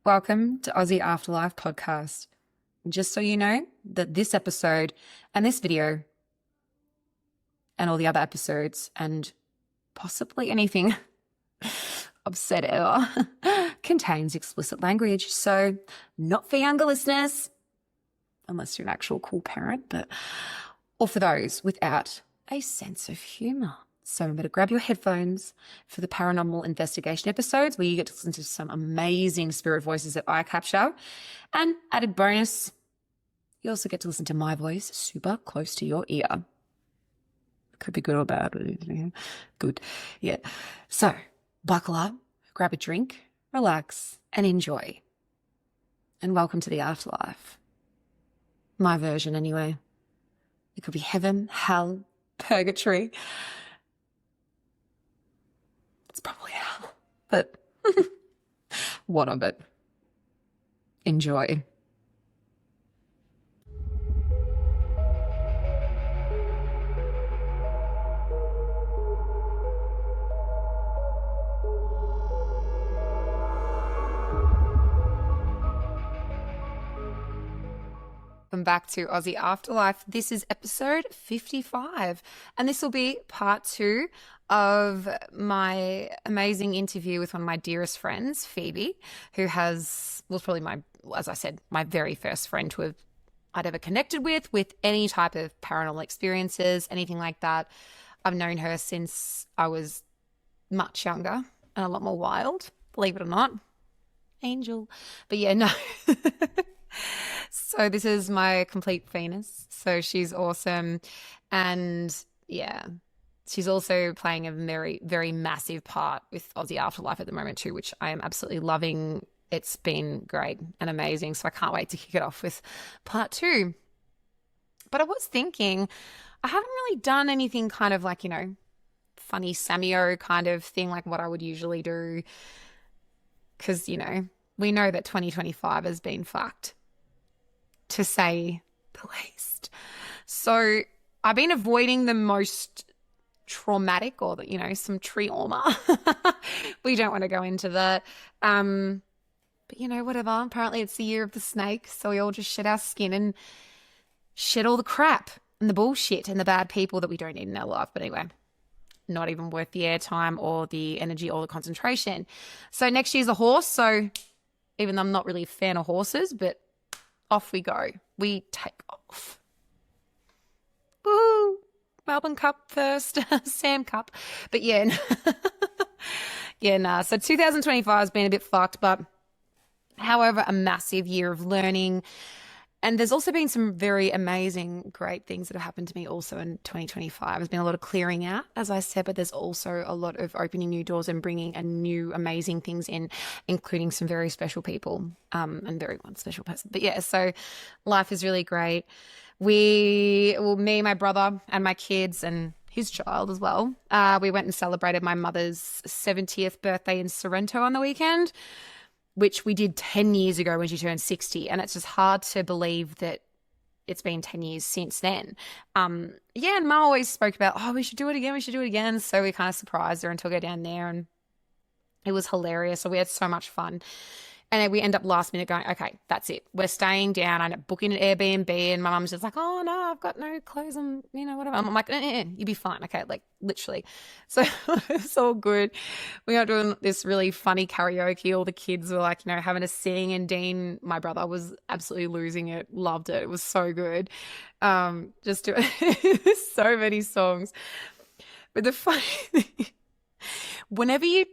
Welcome to Aussie Afterlife podcast. Just so you know that this episode and this video and all the other episodes and possibly anything I've said ever contains explicit language. So not for younger listeners, unless you're an actual cool parent, or for those without a sense of humour. So remember to grab your headphones for the paranormal investigation episodes where you get to listen to some amazing spirit voices that I capture. And added bonus, you also get to listen to my voice super close to your ear. Could be good or bad. Good. Yeah. So buckle up, grab a drink, relax, and enjoy. And welcome to the afterlife. My version anyway. It could be heaven, hell, purgatory. It's probably hell, but what of it? Enjoy. Welcome back to Aussie Afterlife. This is episode 55, and this will be part 2 of my amazing interview with one of my dearest friends, Phoebe, who was probably as I said, my very first friend I'd ever connected with any type of paranormal experiences, anything like that. I've known her since I was much younger and a lot more wild, believe it or not. Angel. But yeah, no. So this is my complete Phoenix. So she's awesome. And yeah, she's also playing a very, very massive part with Aussie Afterlife at the moment too, which I am absolutely loving. It's been great and amazing. So I can't wait to kick it off with part 2. But I was thinking, I haven't really done anything kind of like, funny Samio kind of thing like what I would usually do. Because, we know that 2025 has been fucked, to say the least. So I've been avoiding the most traumatic or some trauma. We don't want to go into that. But whatever. Apparently it's the year of the snake. So we all just shed our skin and shed all the crap and the bullshit and the bad people that we don't need in our life. But anyway, not even worth the airtime or the energy or the concentration. So next year's a horse. So even though I'm not really a fan of horses, but off we go. We take off. Woo! Melbourne Cup first, Sam Cup. But yeah, So 2025 has been a bit fucked, but however, a massive year of learning. And there's also been some very amazing, great things that have happened to me also in 2025. There's been a lot of clearing out, as I said, but there's also a lot of opening new doors and bringing a new amazing things in, including some very special people and very one special person. But yeah, so life is really great. Me, my brother and my kids and his child as well, we went and celebrated my mother's 70th birthday in Sorrento on the weekend, which we did 10 years ago when she turned 60. And it's just hard to believe that it's been 10 years since then. And Mum always spoke about, we should do it again. So we kind of surprised her and took her down there, and it was hilarious. So we had so much fun. And then we end up last minute going, okay, that's it. We're staying down. I end up booking an Airbnb, and my mum's just like, oh no, I've got no clothes and whatever. I'm like, you'll be fine. Okay, like literally. So it's all good. We are doing this really funny karaoke. All the kids were like, having a sing, and Dean, my brother, was absolutely losing it. Loved it. It was so good. Just doing so many songs. But the funny thing, whenever you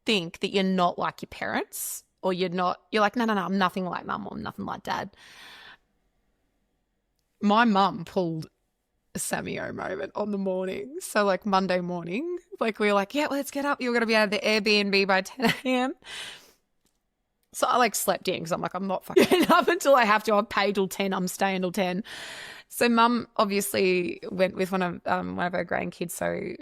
think that you're not like your parents, or you're like, no, I'm nothing like mum or nothing like dad. My mum pulled a Samio moment on the morning. So like Monday morning, like we were like, yeah, well, let's get up. You're going to be out of the Airbnb by 10 a.m. So I like slept in because I'm like, I'm not fucking up until I have to. I'll pay till 10. I'm staying till 10. So mum obviously went with one of her grandkids, so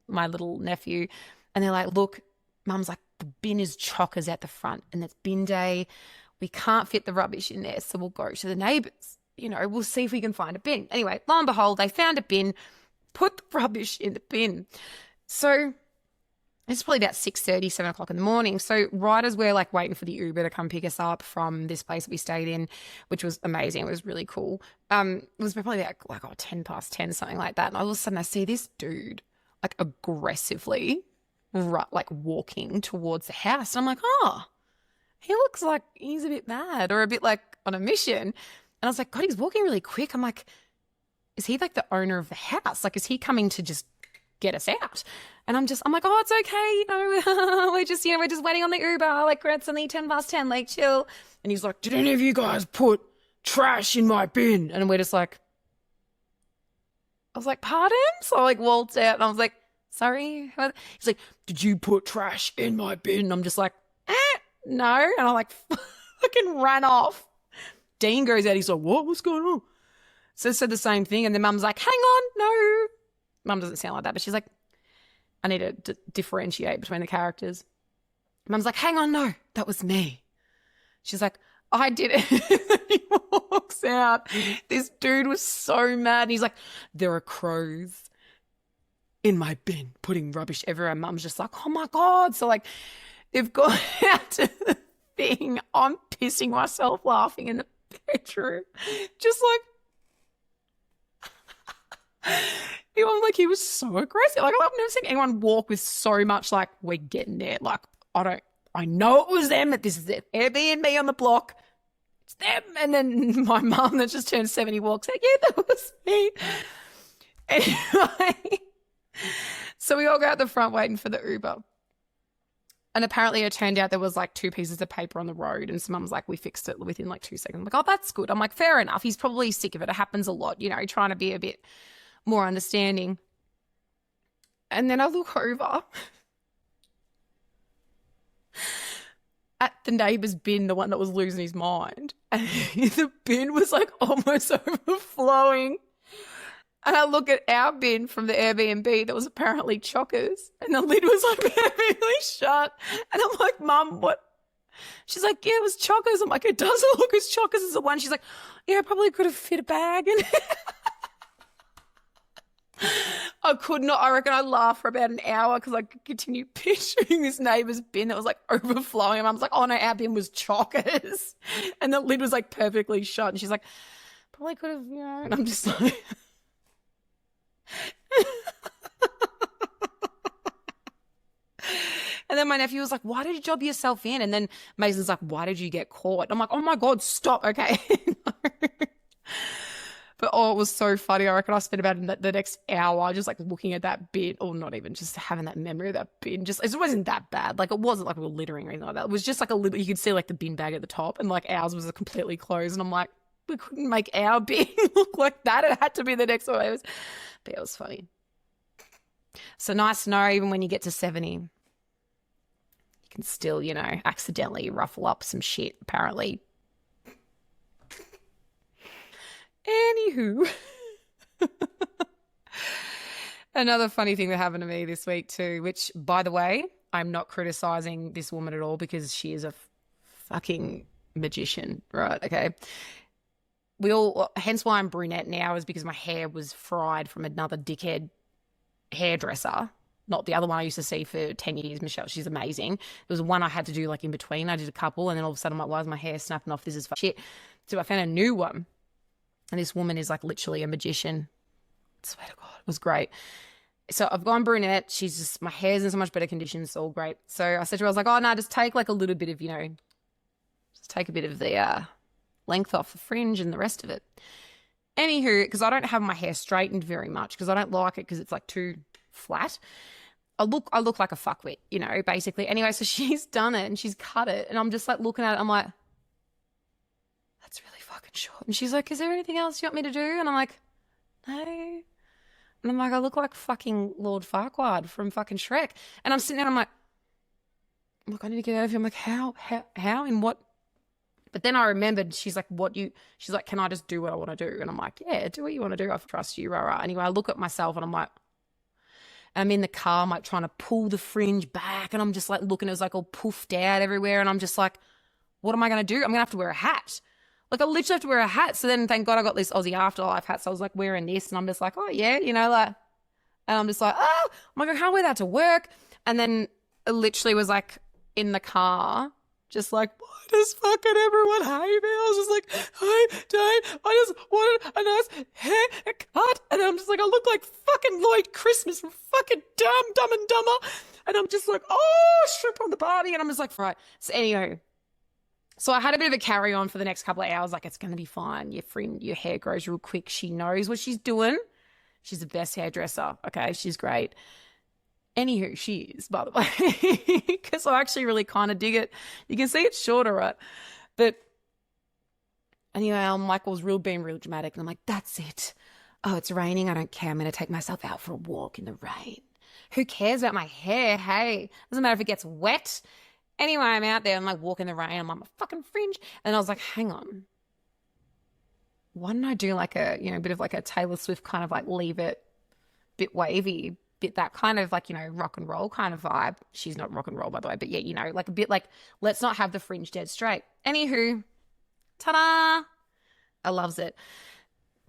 my little nephew, and they're like, look, mum's like, the bin is chockers at the front and it's bin day. We can't fit the rubbish in there, so we'll go to the neighbours. We'll see if we can find a bin. Anyway, lo and behold, they found a bin, put the rubbish in the bin. So It's probably about 6:30, 7 o'clock in the morning. So right as we're like waiting for the Uber to come pick us up from this place that we stayed in, which was amazing. It was really cool. It was probably like 10 past 10, something like that. And all of a sudden I see this dude like aggressively like walking towards the house. And I'm like, oh, he looks like he's a bit mad or a bit like on a mission. And I was like, God, he's walking really quick. I'm like, is he like the owner of the house? Like, is he coming to just get us out? And I'm like, oh, it's okay. We're just waiting on the Uber. Like, it's only 10 past 10, like, chill. And he's like, did any of you guys put trash in my bin? And we're just like, I was like, pardon? So I like waltzed out and I was like, sorry. He's like, did you put trash in my bin? And I'm just like, no. And I like fucking ran off. Dean goes out. He's like, what? What's going on? So I said the same thing. And then Mum's like, hang on. No. Mum doesn't sound like that, but she's like, I need to differentiate between the characters. Mum's like, hang on, no, that was me. She's like, I did it. He walks out. This dude was so mad. He's like, there are crows in my bin putting rubbish everywhere. Mum's just like, oh my God. So like, they've gone out to the thing. I'm pissing myself laughing in the bedroom. Just like, he was so aggressive. Like, I've never seen anyone walk with so much like, we're getting there. Like, I know it was them, that this is their Airbnb on the block. It's them. And then my mum that just turned 70 walks out. Yeah, that was me. Anyway, so we all go out the front waiting for the Uber. And apparently it turned out there was like 2 pieces of paper on the road. And so Mum's like, we fixed it within like 2 seconds. I'm like, oh, that's good. I'm like, fair enough. He's probably sick of it. It happens a lot, trying to be a bit more understanding. And then I look over at the neighbour's bin, the one that was losing his mind. And the bin was like almost overflowing. And I look at our bin from the Airbnb that was apparently chockers. And the lid was like perfectly shut. And I'm like, Mum, what? She's like, yeah, it was chockers. I'm like, it doesn't look as chockers as the one. She's like, yeah, I probably could have fit a bag in it. I could not. I reckon I laughed for about an hour because I could continue picturing this neighbour's bin that was like overflowing. And I was like, oh no, our bin was chockers. And the lid was like perfectly shut. And she's like, probably could have, And I'm just like... And then my nephew was like, why did you job yourself in? And then Mason's like, why did you get caught? I'm like, oh my God, stop. Okay. But it was so funny. I reckon I spent about the next hour just like looking at that bin, or not even, just having that memory of that bin. Just, it wasn't that bad. Like, it wasn't like we were littering or anything like that. It was just like a little, you could see like the bin bag at the top, and like ours was completely closed. And I'm like, we couldn't make our bin look like that. It had to be the next one. But it was funny. So nice to know, even when you get to 70, you can still, accidentally ruffle up some shit, apparently. Anywho, another funny thing that happened to me this week too, which, by the way, I'm not criticizing this woman at all because she is a fucking magician, right? Okay. Hence why I'm brunette now, is because my hair was fried from another dickhead hairdresser. Not the other one I used to see for 10 years, Michelle. She's amazing. There was one I had to do like in between. I did a couple, and then all of a sudden I'm like, why is my hair snapping off? This is shit. So I found a new one. And this woman is like literally a magician. I swear to God, it was great. So I've gone brunette. My hair's in so much better condition. It's all great. So I said to her, I was like, oh, no, just take like a little bit of, just take a bit of the length off the fringe and the rest of it. Anywho, because I don't have my hair straightened very much because I don't like it because it's like too flat. I look like a fuckwit, basically. Anyway, so she's done it and she's cut it. And I'm just like looking at it. I'm like, that's really fucking short. And she's like, is there anything else you want me to do? And I'm like, no. And I'm like, I look like fucking Lord Farquaad from fucking Shrek. And I'm sitting there and I'm like, look, I need to get out of here. I'm like, how, in what? But then I remembered, she's like, she's like, can I just do what I want to do? And I'm like, yeah, do what you want to do. I trust you, rah, rah. Anyway, I look at myself and I'm like, I'm in the car, I'm like trying to pull the fringe back, and I'm just like looking, it was like all poofed out everywhere. And I'm just like, what am I going to do? I'm going to have to wear a hat. Like, I literally have to wear a hat. So then, thank God I got this Aussie Afterlife hat. So I was like wearing this, and I'm just like, oh yeah, like, and I'm just like, oh, I'm like, I can't wear that to work. And then literally was like in the car, just like, why does fucking everyone hate me? I was just like, I just wanted a nice haircut. And I'm just like, I look like fucking Lloyd Christmas from fucking Dumb and Dumber. And I'm just like, oh, strip on the body. And I'm just like, right. So anyway, so I had a bit of a carry on for the next couple of hours. Like, it's going to be fine. Your hair grows real quick. She knows what she's doing. She's the best hairdresser. Okay. She's great. Anywho, she is, by the way, because I actually really kind of dig it. You can see it's shorter, right? But anyway, Michael's being real dramatic. And I'm like, that's it. Oh, it's raining. I don't care. I'm going to take myself out for a walk in the rain. Who cares about my hair? Hey, doesn't matter if it gets wet. Anyway, I'm out there. I'm like walking the rain. I'm on my fucking fringe. And I was like, hang on. Why don't I do like a, bit of like a Taylor Swift kind of like leave it bit wavy, bit that kind of like, rock and roll kind of vibe. She's not rock and roll, by the way, but yeah, like a bit like, let's not have the fringe dead straight. Anywho, ta-da! I loves it.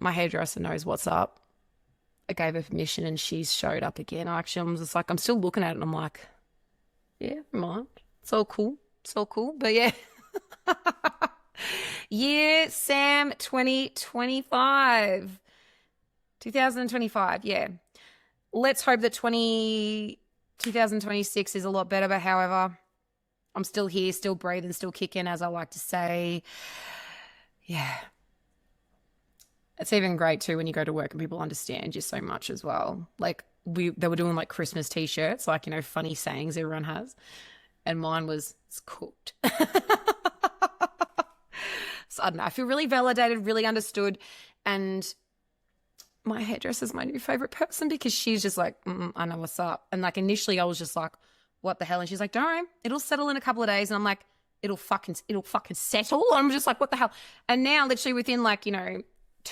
My hairdresser knows what's up. I gave her permission and she's showed up again. I'm just like, I'm still looking at it and I'm like, yeah, mind. It's all cool. It's all cool. But yeah. Year Sam 2025. 2025, yeah. Let's hope that 2026 is a lot better, but however, I'm still here, still breathing, still kicking, as I like to say. Yeah. It's even great too when you go to work and people understand you so much as well. Like they were doing like Christmas t-shirts, like, funny sayings everyone has. And mine was, it's cooked. So I don't know, I feel really validated, really understood. And my hairdresser's my new favorite person because she's just like, I know what's up. And like initially I was just like, what the hell? And she's like, don't worry, it'll settle in a couple of days. And I'm like, it'll fucking settle. And I'm just like, what the hell? And now literally within like, a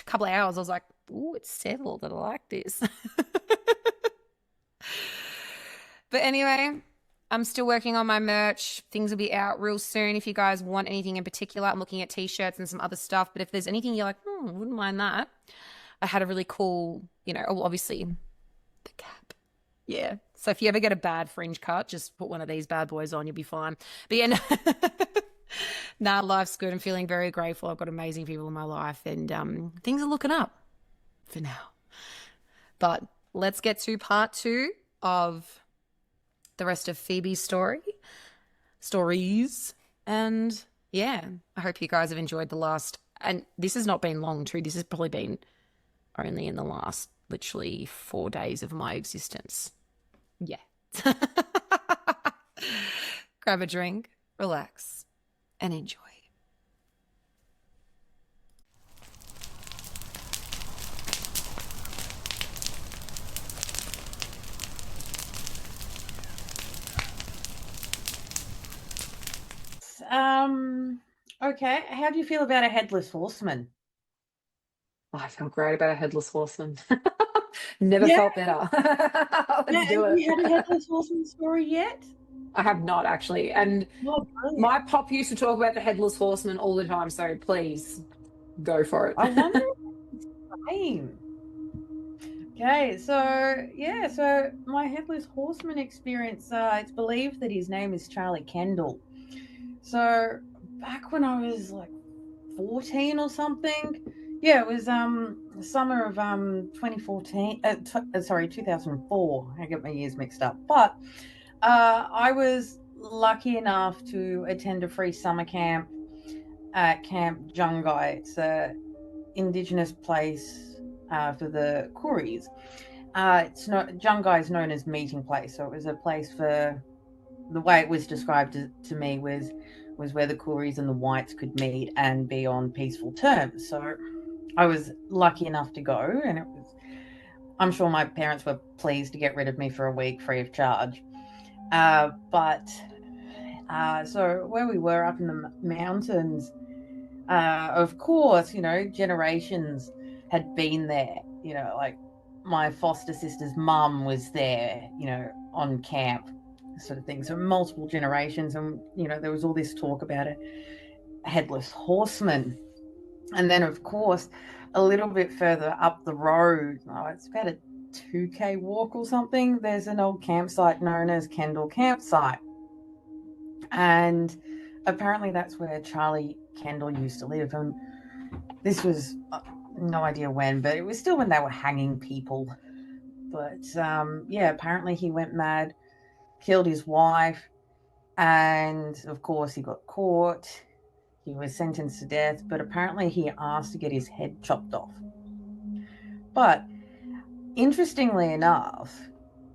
couple of hours, I was like, ooh, it's settled. I like this. But anyway, I'm still working on my merch. Things will be out real soon. If you guys want anything in particular, I'm looking at t-shirts and some other stuff. But if there's anything you're like, wouldn't mind that. I had a really cool, obviously the cap. Yeah. So if you ever get a bad fringe cut, just put one of these bad boys on, you'll be fine. But yeah, nah, life's good. I'm feeling very grateful. I've got amazing people in my life and things are looking up for now. But let's get to part 2 of the rest of Phoebe's stories. And yeah, I hope you guys have enjoyed the last, and this has not been long too. This has probably been only in the last literally 4 days of my existence. Yeah. Grab a drink, relax, and enjoy. Okay. How do you feel about a headless horseman? I feel great about a headless horseman. Never Yeah. felt better. Yeah, Let's have do it. you had a headless horseman story yet? I have not actually. And Oh, brilliant. my pop used to talk about the headless horseman all the time. So please go for it. I wonder if it's the same. Okay, so my headless horseman experience, it's believed that his name is Charlie Kendall. So back when I was like 14 or something, yeah, it was summer of 2014, 2004. I get my years mixed up. But I was lucky enough to attend a free summer camp at Camp Jungai. It's a Indigenous place for the Kooris. Jungai is known as meeting place, so it was a place for, the way it was described to me was where the Kooris and the whites could meet and be on peaceful terms. So I was lucky enough to go, and I'm sure my parents were pleased to get rid of me for a week free of charge. So where we were up in the mountains, of course, generations had been there, like my foster sister's mum was there, on camp, sort of thing. So multiple generations, and, there was all this talk about a headless horseman. And then, of course, a little bit further up the road, it's about a 2K walk or something, there's an old campsite known as Kendall Campsite. And apparently that's where Charlie Kendall used to live. And this was no idea when, but it was still when they were hanging people. But yeah, apparently he went mad, killed his wife, and of course he got caught. He was sentenced to death, but apparently he asked to get his head chopped off. But interestingly enough,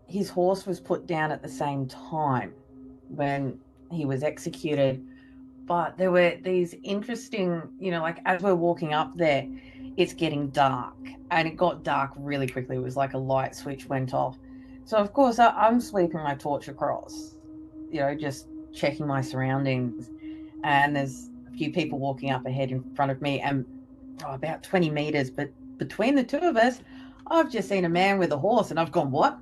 his horse was put down at the same time when he was executed. But there were these interesting, like as we're walking up there, it's getting dark, and it got dark really quickly. It was like a light switch went off. So, of course, I'm sweeping my torch across, just checking my surroundings. And there's a few people walking up ahead in front of me, and about 20 meters. But between the two of us, I've just seen a man with a horse, and I've gone, what?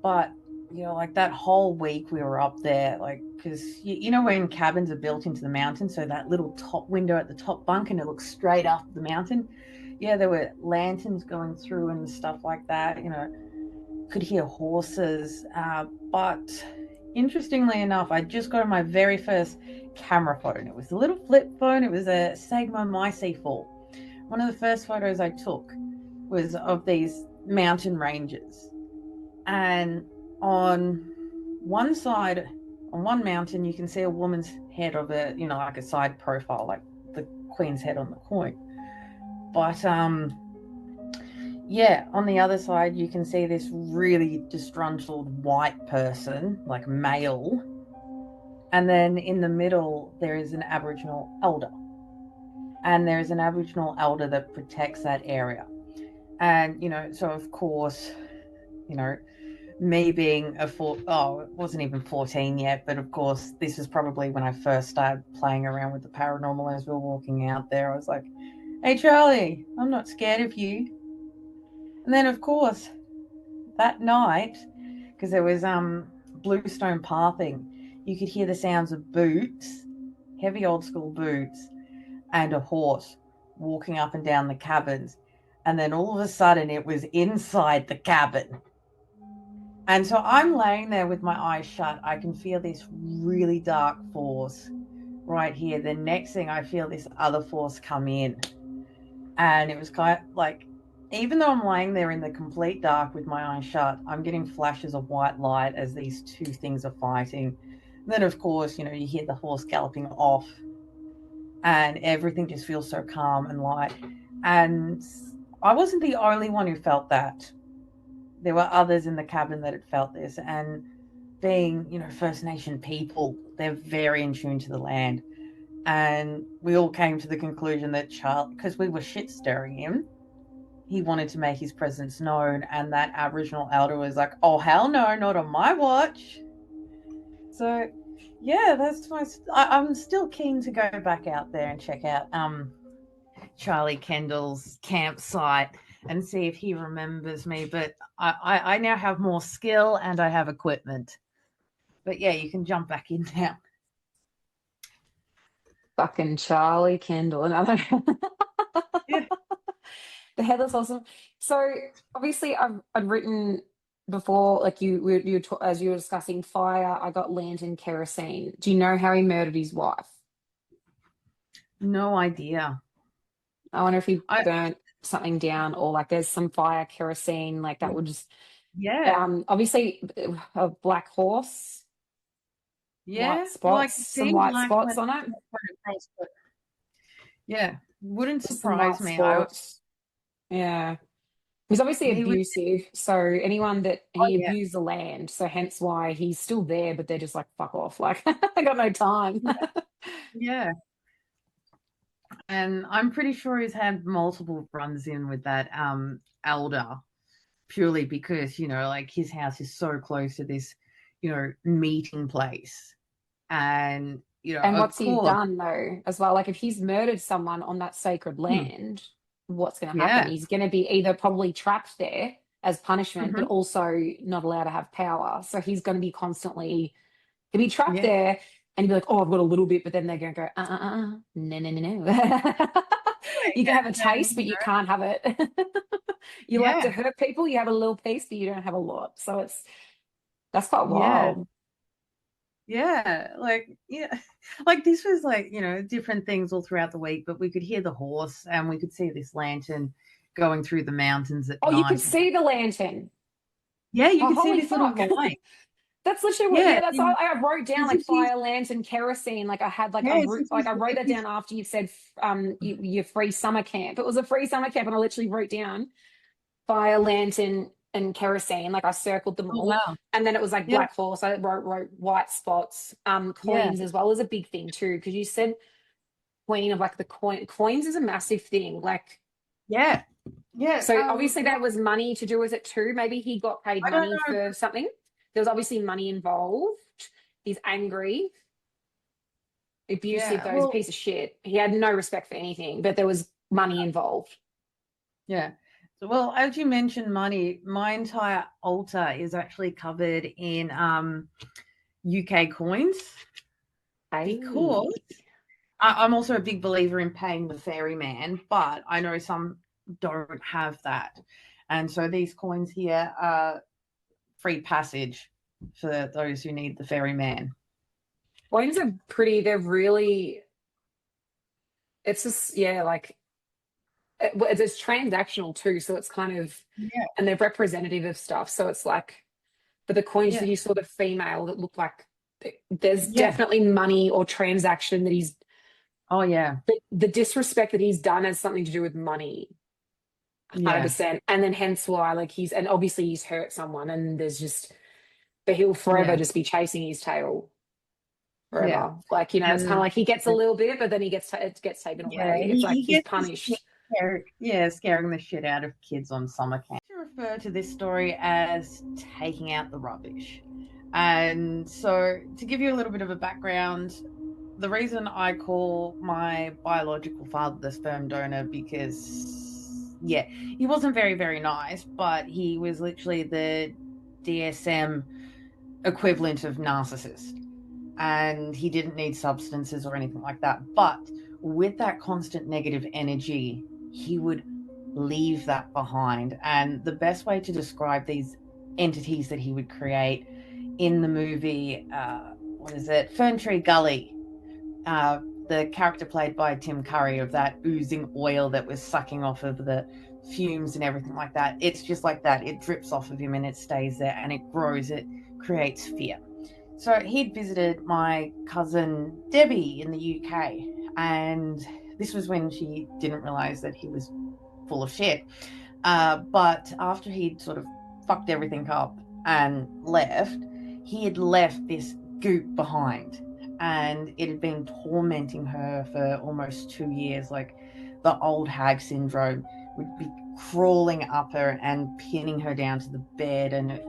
But like that whole week we were up there, like, because when cabins are built into the mountain, so that little top window at the top bunk and it looks straight up the mountain. Yeah, there were lanterns going through and stuff like that. Could hear horses. But interestingly enough, I just got my very first camera phone. It was a little flip phone. It was a Sigma My C4. One of the first photos I took was of these mountain ranges. And on one side, on one mountain, you can see a woman's head of a, like a side profile, like the queen's head on the coin. But yeah, on the other side, you can see this really disgruntled white person, like male. And then in the middle, there is an Aboriginal elder. And there's an Aboriginal elder that protects that area. And, so of course, me being it wasn't even 14 yet, but of course, this is probably when I first started playing around with the paranormal as we were walking out there. I was like, hey, Charlie, I'm not scared of you. And then, of course, that night, because there was bluestone pathing, you could hear the sounds of boots, heavy old school boots, and a horse walking up and down the cabins. And then all of a sudden, it was inside the cabin. And so I'm laying there with my eyes shut. I can feel this really dark force right here. The next thing, I feel this other force come in. And it was kind of like, even though I'm laying there in the complete dark with my eyes shut, I'm getting flashes of white light as these two things are fighting. And then, of course, you hear the horse galloping off, and everything just feels so calm and light. And I wasn't the only one who felt that. There were others in the cabin that had felt this, and being, First Nation people, they're very in tune to the land. And we all came to the conclusion that Charlie, because we were shit stirring him, he wanted to make his presence known, and that Aboriginal elder was like, oh, hell no, not on my watch. So, yeah, that's my. I'm still keen to go back out there and check out Charlie Kendall's campsite and see if he remembers me. But I now have more skill and I have equipment. But yeah, you can jump back in now. Fucking Charlie Kendall. Another. Yeah. The Heather's awesome. So obviously, I've written before, like as you were discussing fire. I got lantern kerosene. Do you know how he murdered his wife? No idea. I wonder if he I burnt something down, or like there's some fire kerosene, like that would just Yeah. obviously a black horse, Yeah. white Well, I spots, could some see white black spots when on it. across, but yeah, wouldn't Just some surprise white me. spots. Yeah. He's obviously He would. abusive. So anyone that Oh he yeah. abused the land. So hence why he's still there, but they're just like, fuck off. Like, I got no time. Yeah. And I'm pretty sure he's had multiple runs in with that elder, purely because, like his house is so close to this, meeting place. And, And of what's he course. done though, as well? Like if he's murdered someone on that sacred Hmm, land, what's going to happen? yeah. He's going to be either probably trapped there as punishment, but Hmm, also not allowed to have power. So he's going to be constantly, he'll be trapped yeah. there and he'll be like, oh, I've got a little bit, but then they're going to go, no, no, no, no. You can have a And then, taste, but you can't have it. You like to yeah, hurt people, you have a little piece, but you don't have a lot. So that's quite yeah, wild. yeah. Like, yeah, like this was like, different things all throughout the week, but we could hear the horse and we could see this lantern going through the mountains at Oh, you could night. see the lantern. Yeah, you Oh, could see holy this little fuck. light. That's literally what, Yeah, yeah, that's, I wrote down as like if she's, fire, lantern, kerosene. Like I had like yeah, a as route, if like she's I wrote lit that this. down after you said, your free summer camp. It was a free summer camp, and I literally wrote down fire, lantern, and kerosene. Like I circled them Oh, all. wow. And then it was like Yeah, black horse. I wrote white spots, yeah, coins as well as a big thing too. Because you said queen of like the coins is a massive thing. Like, yeah, yeah. so obviously that was money to do with it too. Maybe he got paid I don't money know. for something. There was obviously money involved. He's angry, abusive Yeah, though. He's a well, piece of shit. He had no respect for anything, but there was money involved. yeah. So, well, as you mentioned, money, my entire altar is actually covered in UK coins because Hey. I'm also a big believer in paying the ferryman, but I know some don't have that. And so these coins here are free passage for those who need the ferryman. Coins are pretty, they're really, it's just, yeah, like it's transactional too. So it's kind of, Yeah, and they're representative of stuff. So it's like, for the coins yeah, that you saw the female that looked like there's yeah. definitely money or transaction that he's, Oh, yeah, the disrespect that he's done has something to do with money. yeah, 100%. And then hence why, like and obviously he's hurt someone and there's just, but he'll forever yeah, just be chasing his tail yeah. forever. Like, it's kind of And like he gets a little bit, but then it gets taken yeah, away. It's like he he's gets this shit, punished. yeah, scaring the shit out of kids on summer camp. I refer to this story as taking out the rubbish. And so, to give you a little bit of a background, the reason I call my biological father the sperm donor because, yeah, he wasn't very, very nice, but he was literally the DSM equivalent of narcissist. And he didn't need substances or anything like that. But with that constant negative energy, he would leave that behind. And the best way to describe these entities that he would create in the movie, what is it? Fern Tree Gully. The character played by Tim Curry of that oozing oil that was sucking off of the fumes and everything like that. It's just like that. It drips off of him and it stays there and it grows. It creates fear. So he'd visited my cousin Debbie in the UK, and this was when she didn't realize that he was full of shit. But after he'd sort of fucked everything up and left, he had left this goop behind, and it had been tormenting her for almost 2 years. Like the old hag syndrome would be crawling up her and pinning her down to the bed, and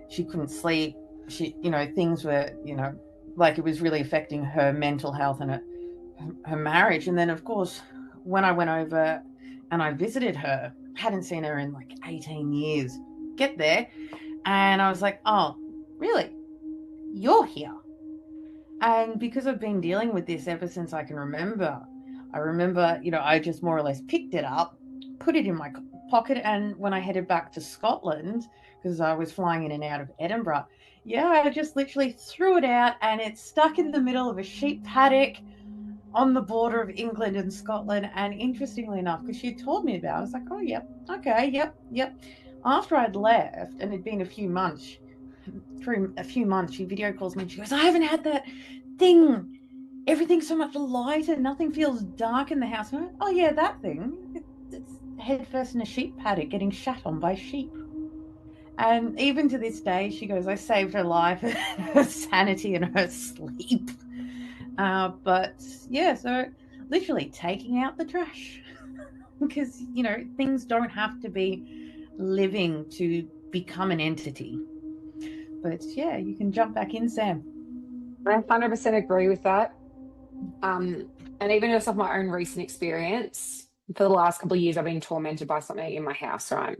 she couldn't sleep. She, things were, like it was really affecting her mental health and her marriage. And then, of course, when I went over and I visited her, hadn't seen her in like 18 years, get there, and I was like, oh, really? You're here? And because I've been dealing with this ever since I can remember, I just more or less picked it up, put it in my pocket, and when I headed back to Scotland, because I was flying in and out of Edinburgh, yeah, I just literally threw it out and it's stuck in the middle of a sheep paddock on the border of England and Scotland. And interestingly enough, because she had told me about it, I was like, oh, yep, okay, yep, yep. After I'd left and it'd been a few months, she video calls me and she goes, I haven't had that thing. Everything's so much lighter. Nothing feels dark in the house. Went, oh, yeah, that thing. It's head first in a sheep paddock getting shat on by sheep. And even to this day, she goes, I saved her life, her sanity, and her sleep. But yeah, so literally taking out the trash because, things don't have to be living to become an entity. But yeah, you can jump back in, Sam. I 100% agree with that. And even just off my own recent experience, for the last couple of years, I've been tormented by something in my house, right?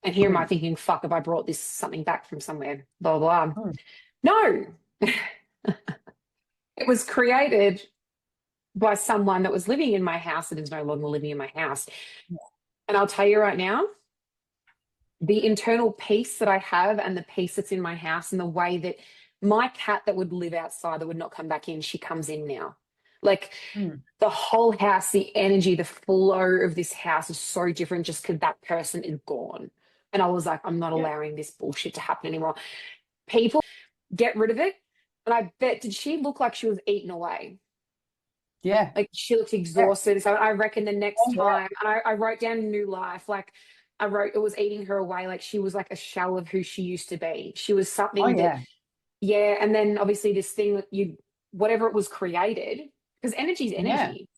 And here am I Mm, thinking, fuck, have I brought this something back from somewhere? Blah, blah, blah. mm, No, it was created by someone that was living in my house that is no longer living in my house. Yeah. And I'll tell you right now, the internal peace that I have and the peace that's in my house and the way that my cat that would live outside that would not come back in, she comes in now. Like Mm. the whole house, the energy, the flow of this house is so different just because that person is gone. And I was like, I'm not Yeah. allowing this bullshit to happen anymore. People, get rid of it. And I bet, did she look like she was eaten away? Yeah. Like she looked Yeah. exhausted. So I reckon the next Oh, yeah. time, and I wrote down new life, like I wrote, it was eating her away. Like she was like a shell of who she used to be. She was Oh, something that, yeah. yeah. And then obviously this thing that you, whatever it was created, because energy is Yeah. energy.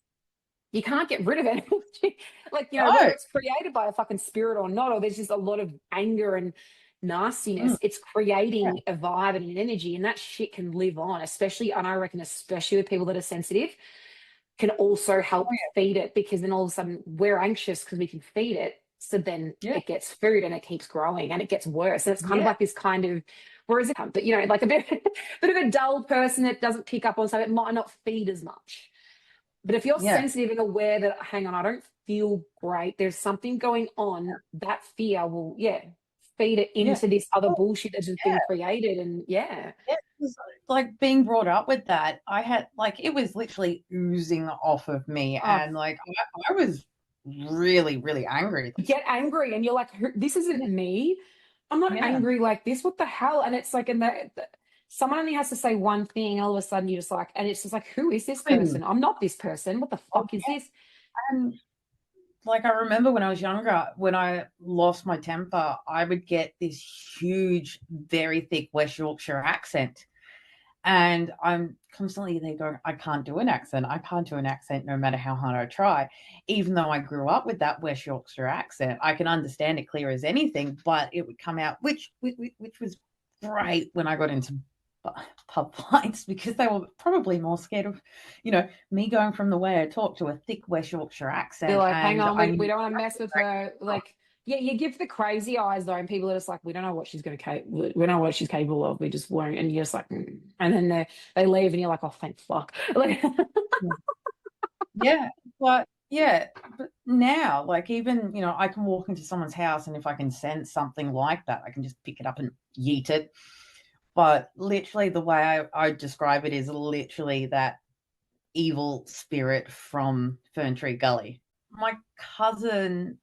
You can't get rid of energy. Like, whether No. it's created by a fucking spirit or not, or there's just a lot of anger and Mm. nastiness, it's Yeah. creating a vibe and an energy, and that shit can live on, especially, and I reckon, especially with people that are sensitive, can also Oh, help yeah. feed it because then all of a sudden we're anxious because we can feed it. So then Yeah. it gets food and it keeps growing and it gets worse. And it's kind of Yeah. like this kind of, where is it? But, like a bit of a dull person that doesn't pick up on something, it might not feed as much. But if you're Yeah. sensitive and aware that, hang on, I don't feel great, there's something going on, that fear will, yeah, feed it Yeah. into this other Oh, bullshit that's just yeah. been created. And yeah, Yeah, 'cause, like being brought up with that, I had like it was literally oozing off of me, oh, and like I was really, really angry. get angry and you're like, this isn't Yeah, me. I'm not yeah, angry like this. What the hell? And it's like, and someone only has to say one thing, and all of a sudden you're just like, and it's just like, who is this boom. person? I'm not this person. What the Oh, fuck is yeah. this? And like I remember when I was younger, when I lost my temper, I would get this huge, very thick West Yorkshire accent. And I'm constantly there going, I can't do an accent. I can't do an accent no matter how hard I try. Even though I grew up with that West Yorkshire accent, I can understand it clear as anything, but it would come out, which was great when I got into pub fights because they were probably more scared of, me going from the way I talk to a thick West Yorkshire They're accent. like, hang And on, I we knew don't want to mess with her. oh, Like, yeah, you give the crazy eyes though, and people are just like, we don't know what she's going to, we don't know what she's capable of. We just won't. And you're just like, mm. And then they leave, and you're like, oh, thank fuck. Like, yeah, but yeah, but now, like even, I can walk into someone's house and if I can sense something like that, I can just pick it up and yeet it. But literally the way I describe it is literally that evil spirit from Fern Tree Gully. My cousin,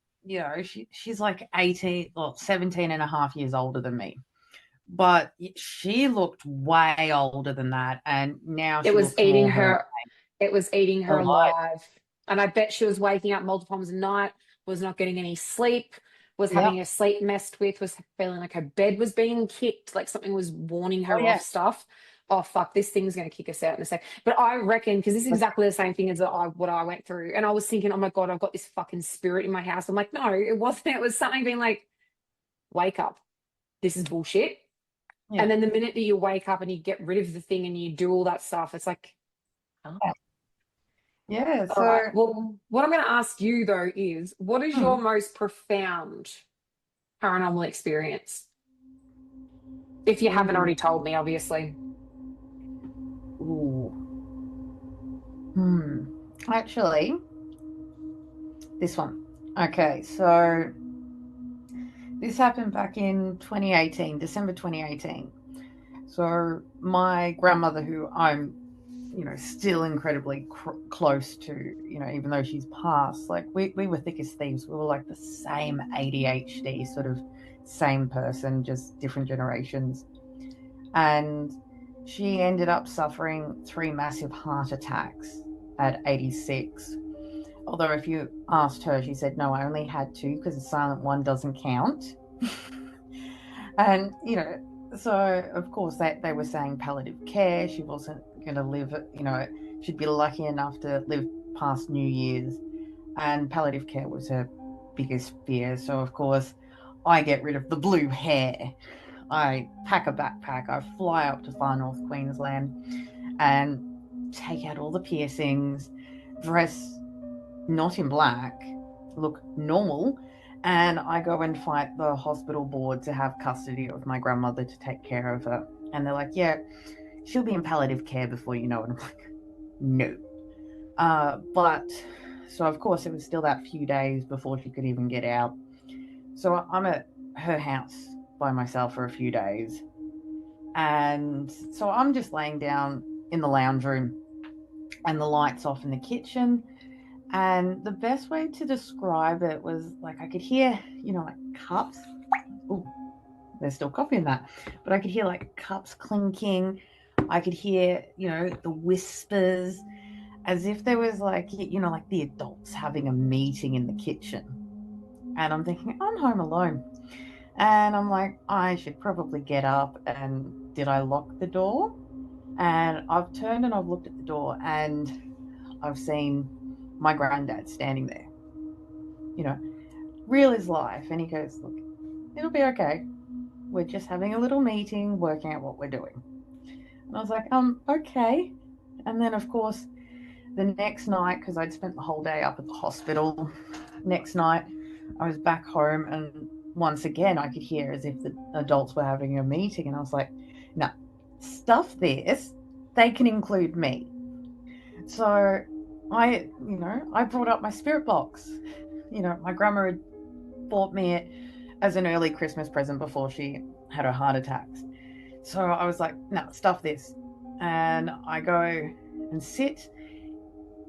she's like 18 or 17 and a half years older than me. But she looked way older than that. And now it she was looks eating more her her. It was eating her alive. alive. And I bet she was waking up multiple times a night, was not getting any sleep, was Yeah. having her sleep messed with, was feeling like her bed was being kicked, like something was warning Oh, her yeah. off stuff. Oh fuck, this thing's going to kick us out in a sec. But I reckon, because this is exactly the same thing as what I went through, and I was thinking, oh my god, I've got this fucking spirit in my house. I'm like, no, it wasn't. It was something being like, wake up, this is bullshit. Yeah. And then the minute that you wake up and you get rid of the thing and you do all that stuff, it's like, oh. Yeah, All right. so Well, what I'm going to ask you though is, what is your hmm, most profound paranormal experience? If you haven't ooh, already told me, obviously. ooh, hmm. Actually, this one. Okay, so this happened back in 2018, December 2018. So my grandmother, who I'm, still incredibly close to, even though she's passed, like we were thick as thieves. We were like the same ADHD sort of same person, just different generations. And she ended up suffering 3 massive heart attacks at 86. Although, if you asked her, she said, no, I only had two because the silent one doesn't count. And, so of course they were saying palliative care. She wasn't going to live, she'd be lucky enough to live past New Year's. And palliative care was her biggest fear. So, of course, I get rid of the blue hair. I pack a backpack, I fly up to far north Queensland and take out all the piercings, dress not in black, look normal, and I go and fight the hospital board to have custody of my grandmother to take care of her. And they're like, yeah, she'll be in palliative care before you know it. I'm like, no. But so of course it was still that few days before she could even get out. So I'm at her house by myself for a few days. And so I'm just laying down in the lounge room and the lights off in the kitchen. And the best way to describe it was like I could hear, like cups. Ooh, there's still coffee in that. But I could hear like cups clinking. I could hear, the whispers as if there was like, like the adults having a meeting in the kitchen. And I'm thinking, I'm home alone. And I'm like, I should probably get up. And did I lock the door? And I've turned and I've looked at the door and I've seen my granddad standing there, real as life. And he goes, look, it'll be okay. We're just having a little meeting, working out what we're doing. And I was like, okay. And then, of course, the next night, because I'd spent the whole day up at the hospital, next night I was back home and once again I could hear as if the adults were having a meeting. And I was like, no, stuff this. They can include me. So I brought up my spirit box. My grandma had bought me it as an early Christmas present before she had her heart attacks. So I was like, no, stuff this. And I go and sit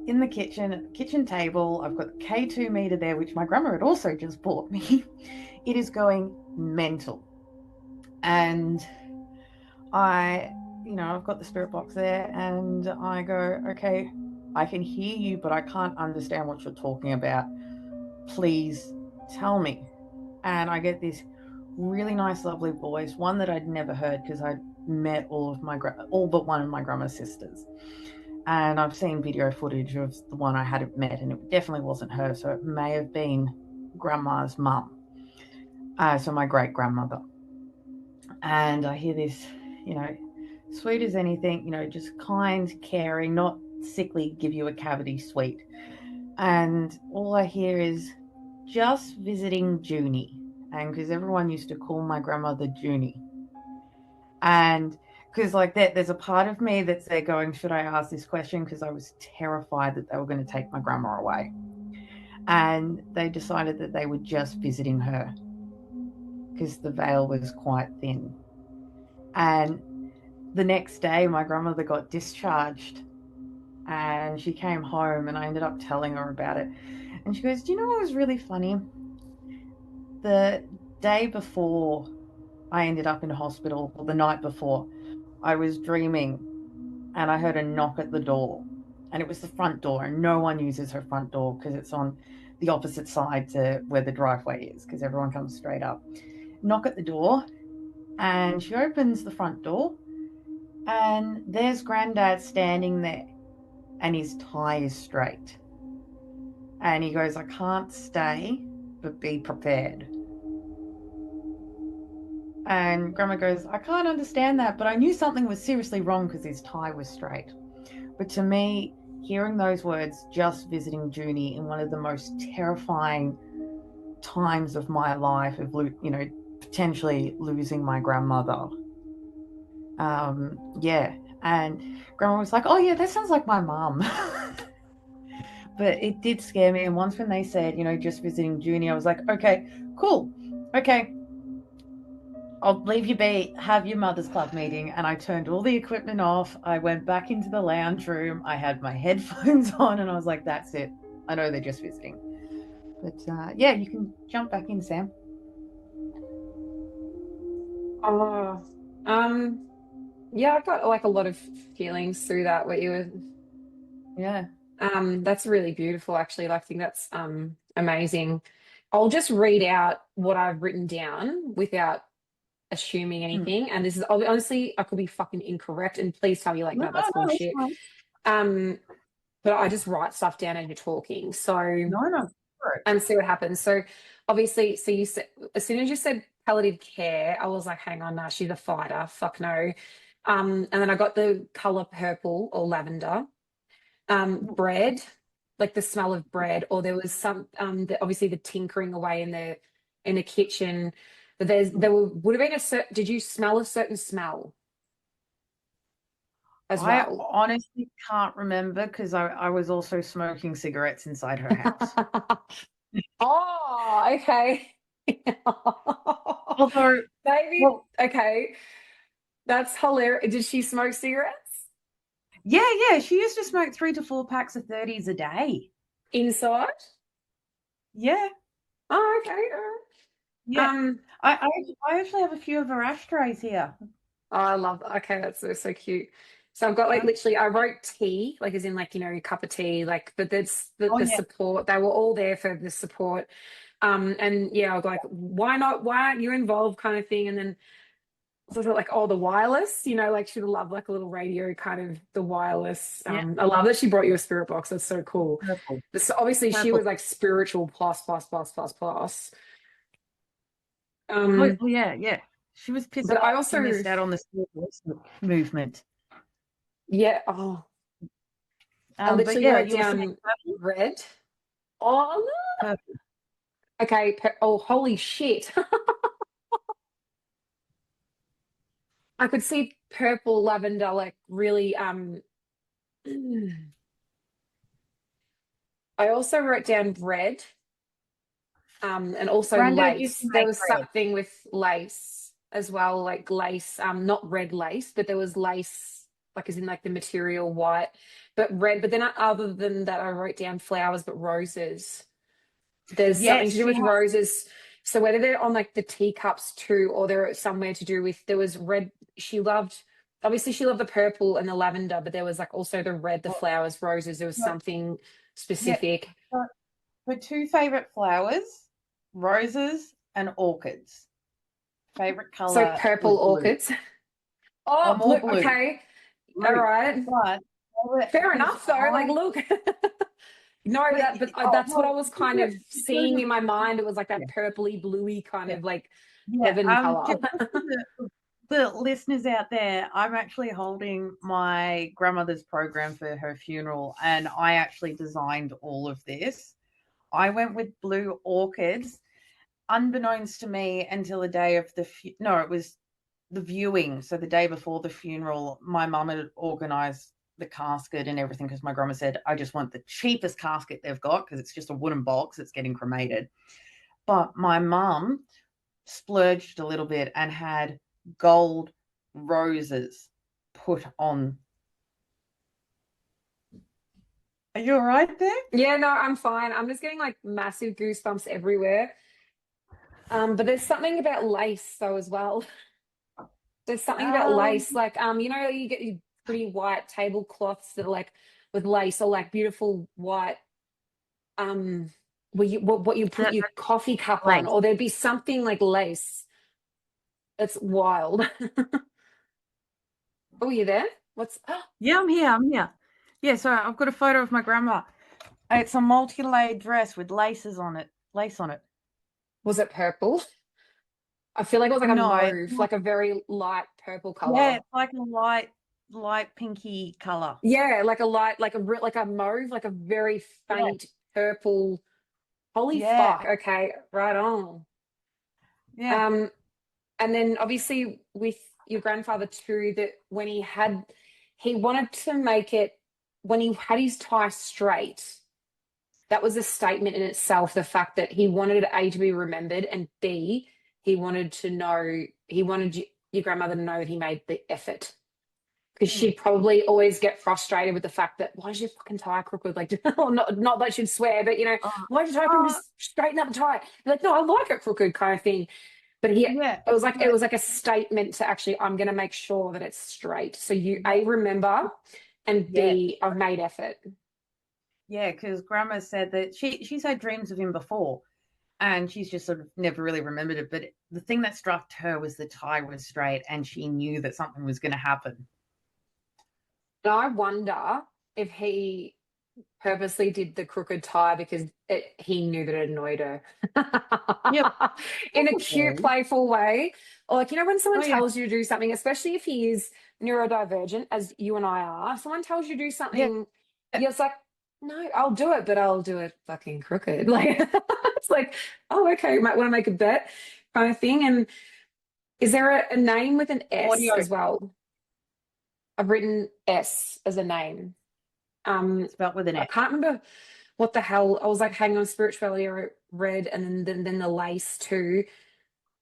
in the kitchen table. I've got the K2 meter there, which my grandma had also just bought me. It is going mental. And I've got the spirit box there and I go, okay, I can hear you, but I can't understand what you're talking about. Please tell me. And I get this really nice, lovely voice, one that I'd never heard because I'd met all but one of my grandma's sisters. And I've seen video footage of the one I hadn't met, and it definitely wasn't her. So it may have been grandma's mum. So my great grandmother. And I hear this, sweet as anything, just kind, caring, not sickly, give you a cavity sweet. And all I hear is just visiting Junie. And because everyone used to call my grandmother Junie. And because like that, there's a part of me that's there going, should I ask this question? Because I was terrified that they were going to take my grandma away. And they decided that they were just visiting her because the veil was quite thin. And the next day, my grandmother got discharged and she came home and I ended up telling her about it. And she goes, do you know what was really funny? The day before I ended up in hospital, or the night before, I was dreaming and I heard a knock at the door. And it was the front door, and no one uses her front door because it's on the opposite side to where the driveway is because everyone comes straight up. Knock at the door, and she opens the front door, and there's Granddad standing there, and his tie is straight. And he goes, I can't stay, but be prepared. And Grandma goes, I can't understand that, but I knew something was seriously wrong because his tie was straight. But to me, hearing those words, just visiting Junie in one of the most terrifying times of my life of, potentially losing my grandmother. Yeah. And Grandma was like, oh yeah, that sounds like my mum. But it did scare me. And once when they said, just visiting Junie, I was like, okay, cool. Okay, I'll leave you be, have your mother's club meeting. And I turned all the equipment off. I went back into the lounge room. I had my headphones on and I was like, that's it. I know they're just visiting. But yeah, you can jump back in, Sam. Oh, yeah, I've got like a lot of feelings through that, what you were. Yeah. That's really beautiful, actually. I think that's amazing. I'll just read out what I've written down without assuming anything. And this is honestly, I could be fucking incorrect. And please tell me, like, no, that's bullshit. But I just write stuff down as you're talking. So No. and see what happens. So obviously, so you said as soon as you said palliative care, I was like, hang on, nah, she's a fighter. Fuck no. And then I got the color purple or lavender. Bread, like the smell of bread, or there was some obviously the tinkering away in the kitchen. But would have been a certain. Did you smell a certain smell? as I well? honestly can't remember because I was also smoking cigarettes inside her house. Oh, okay. Although, Maybe, well, okay. That's hilarious. Did she smoke cigarettes yeah, yeah, she used to smoke 3 to 4 packs of 30s a day. inside? Yeah, Oh, okay. All right. yeah. Um, I actually have a few of her ashtrays here. oh, I love that. Okay, that's so cute. So I've got like Um, literally I wrote tea, like as in like, a cup of tea, like but that's oh the yeah, support. They were all there for the support. And yeah, I was like, why not? Why aren't you involved kind of thing? And then sort of like, oh, the wireless, like she'd love like a little radio kind of the wireless. yeah, I love that she brought you a spirit box. That's so cool. purple, But so obviously she purple. was like spiritual plus plus plus plus plus. Oh, Um, oh yeah, yeah. She was pissed but I off. She also, missed out on the spiritualist movement. yeah, oh, I But literally yeah, wrote you were saying down red. Oh, purple. no. Okay. Oh, holy shit. I could see purple lavender, like really, I also wrote down red, and also Brando used to lace. There make was bread. something with lace as well, like lace, not red lace, but there was lace, like as in like the material white, but red. But then other than that, I wrote down flowers, but roses. There's something Yes, to do she with had. roses. So whether they're on like the teacups too, or they're somewhere to do with, there was red. She loved, obviously she loved the purple and the lavender, but there was like also the red, the Well, flowers, roses. There was no, something yeah. specific. So her two favorite flowers, roses and orchids. Favorite So color purple was blue. orchids. Oh, I'm blue. all blue, Okay. All blue. right. But Fair because enough, though. Like, look. No, but that, but oh that's what I well, was kind of seeing in my mind. It was like yeah, that purpley, bluey kind yeah, of like yeah. heaven color. Just for the listeners out there, I'm actually holding my grandmother's program for her funeral, and I actually designed all of this. I went with blue orchids, unbeknownst to me until the day of no, it was the viewing. So the day before the funeral, my mum had organized the casket and everything because my grandma said, I just want the cheapest casket they've got because it's just a wooden box, it's getting cremated. But my mum splurged a little bit and had gold roses put on. Are you all right there? Yeah, no, I'm fine. I'm just getting like massive goosebumps everywhere. But there's something about lace though as well. There's something about Um, lace, like you get your pretty white tablecloths that are like with lace or like beautiful white um where you what you put that, your that's coffee cup on, lace. or there'd be something like lace. It's wild. Oh, you there? What's Yeah, I'm here. I'm here. Yeah, so I've got a photo of my grandma. It's a multi-layered dress with laces on it. Lace on it. was it purple? I feel like it was like a No, it's mauve, not. like a very light purple Yeah, color. it's like a light pinky color. Yeah, like a light, like a mauve, like a very Yeah, faint purple. Holy fuck. yeah, Okay, right on. yeah. Um, and then obviously with your grandfather too, that when he wanted to make it, when he had his tie straight, that was a statement in itself. The fact that he wanted A to be remembered, and B, he wanted your grandmother to know that he made the effort. Because Mm. she'd probably always get frustrated with the fact that why is your fucking tie crooked? Like, or not that she'd swear, but Oh, why is your tie crooked? oh, Just straighten up the tie. Like, no, I like it crooked kind of thing. But yeah, it yeah, was like a statement to actually, I'm going to make sure that it's straight. So you A, remember, and yeah, B, I've made effort. yeah. Because Grandma said that she's had dreams of him before, and she's just sort of never really remembered it. But the thing that struck her was the tie was straight, and she knew that something was going to happen. And I wonder if he purposely did the crooked tie because he knew that it annoyed her Yep. in a cute, Probably. playful way. Or like, when someone Oh yeah. tells you to do something, especially if he is neurodivergent, as you and I are, if someone tells you to do Yeah. something, you're just like, no, I'll do it, but I'll do it fucking crooked. Like, it's like, oh, okay, you might want to make a bet kind of thing. And is there a name with an S Audio. as well? I've written S as a name. Spelt with an I S. can't remember what the hell. I was like, hang on, spirituality, I wrote red, and then the lace too.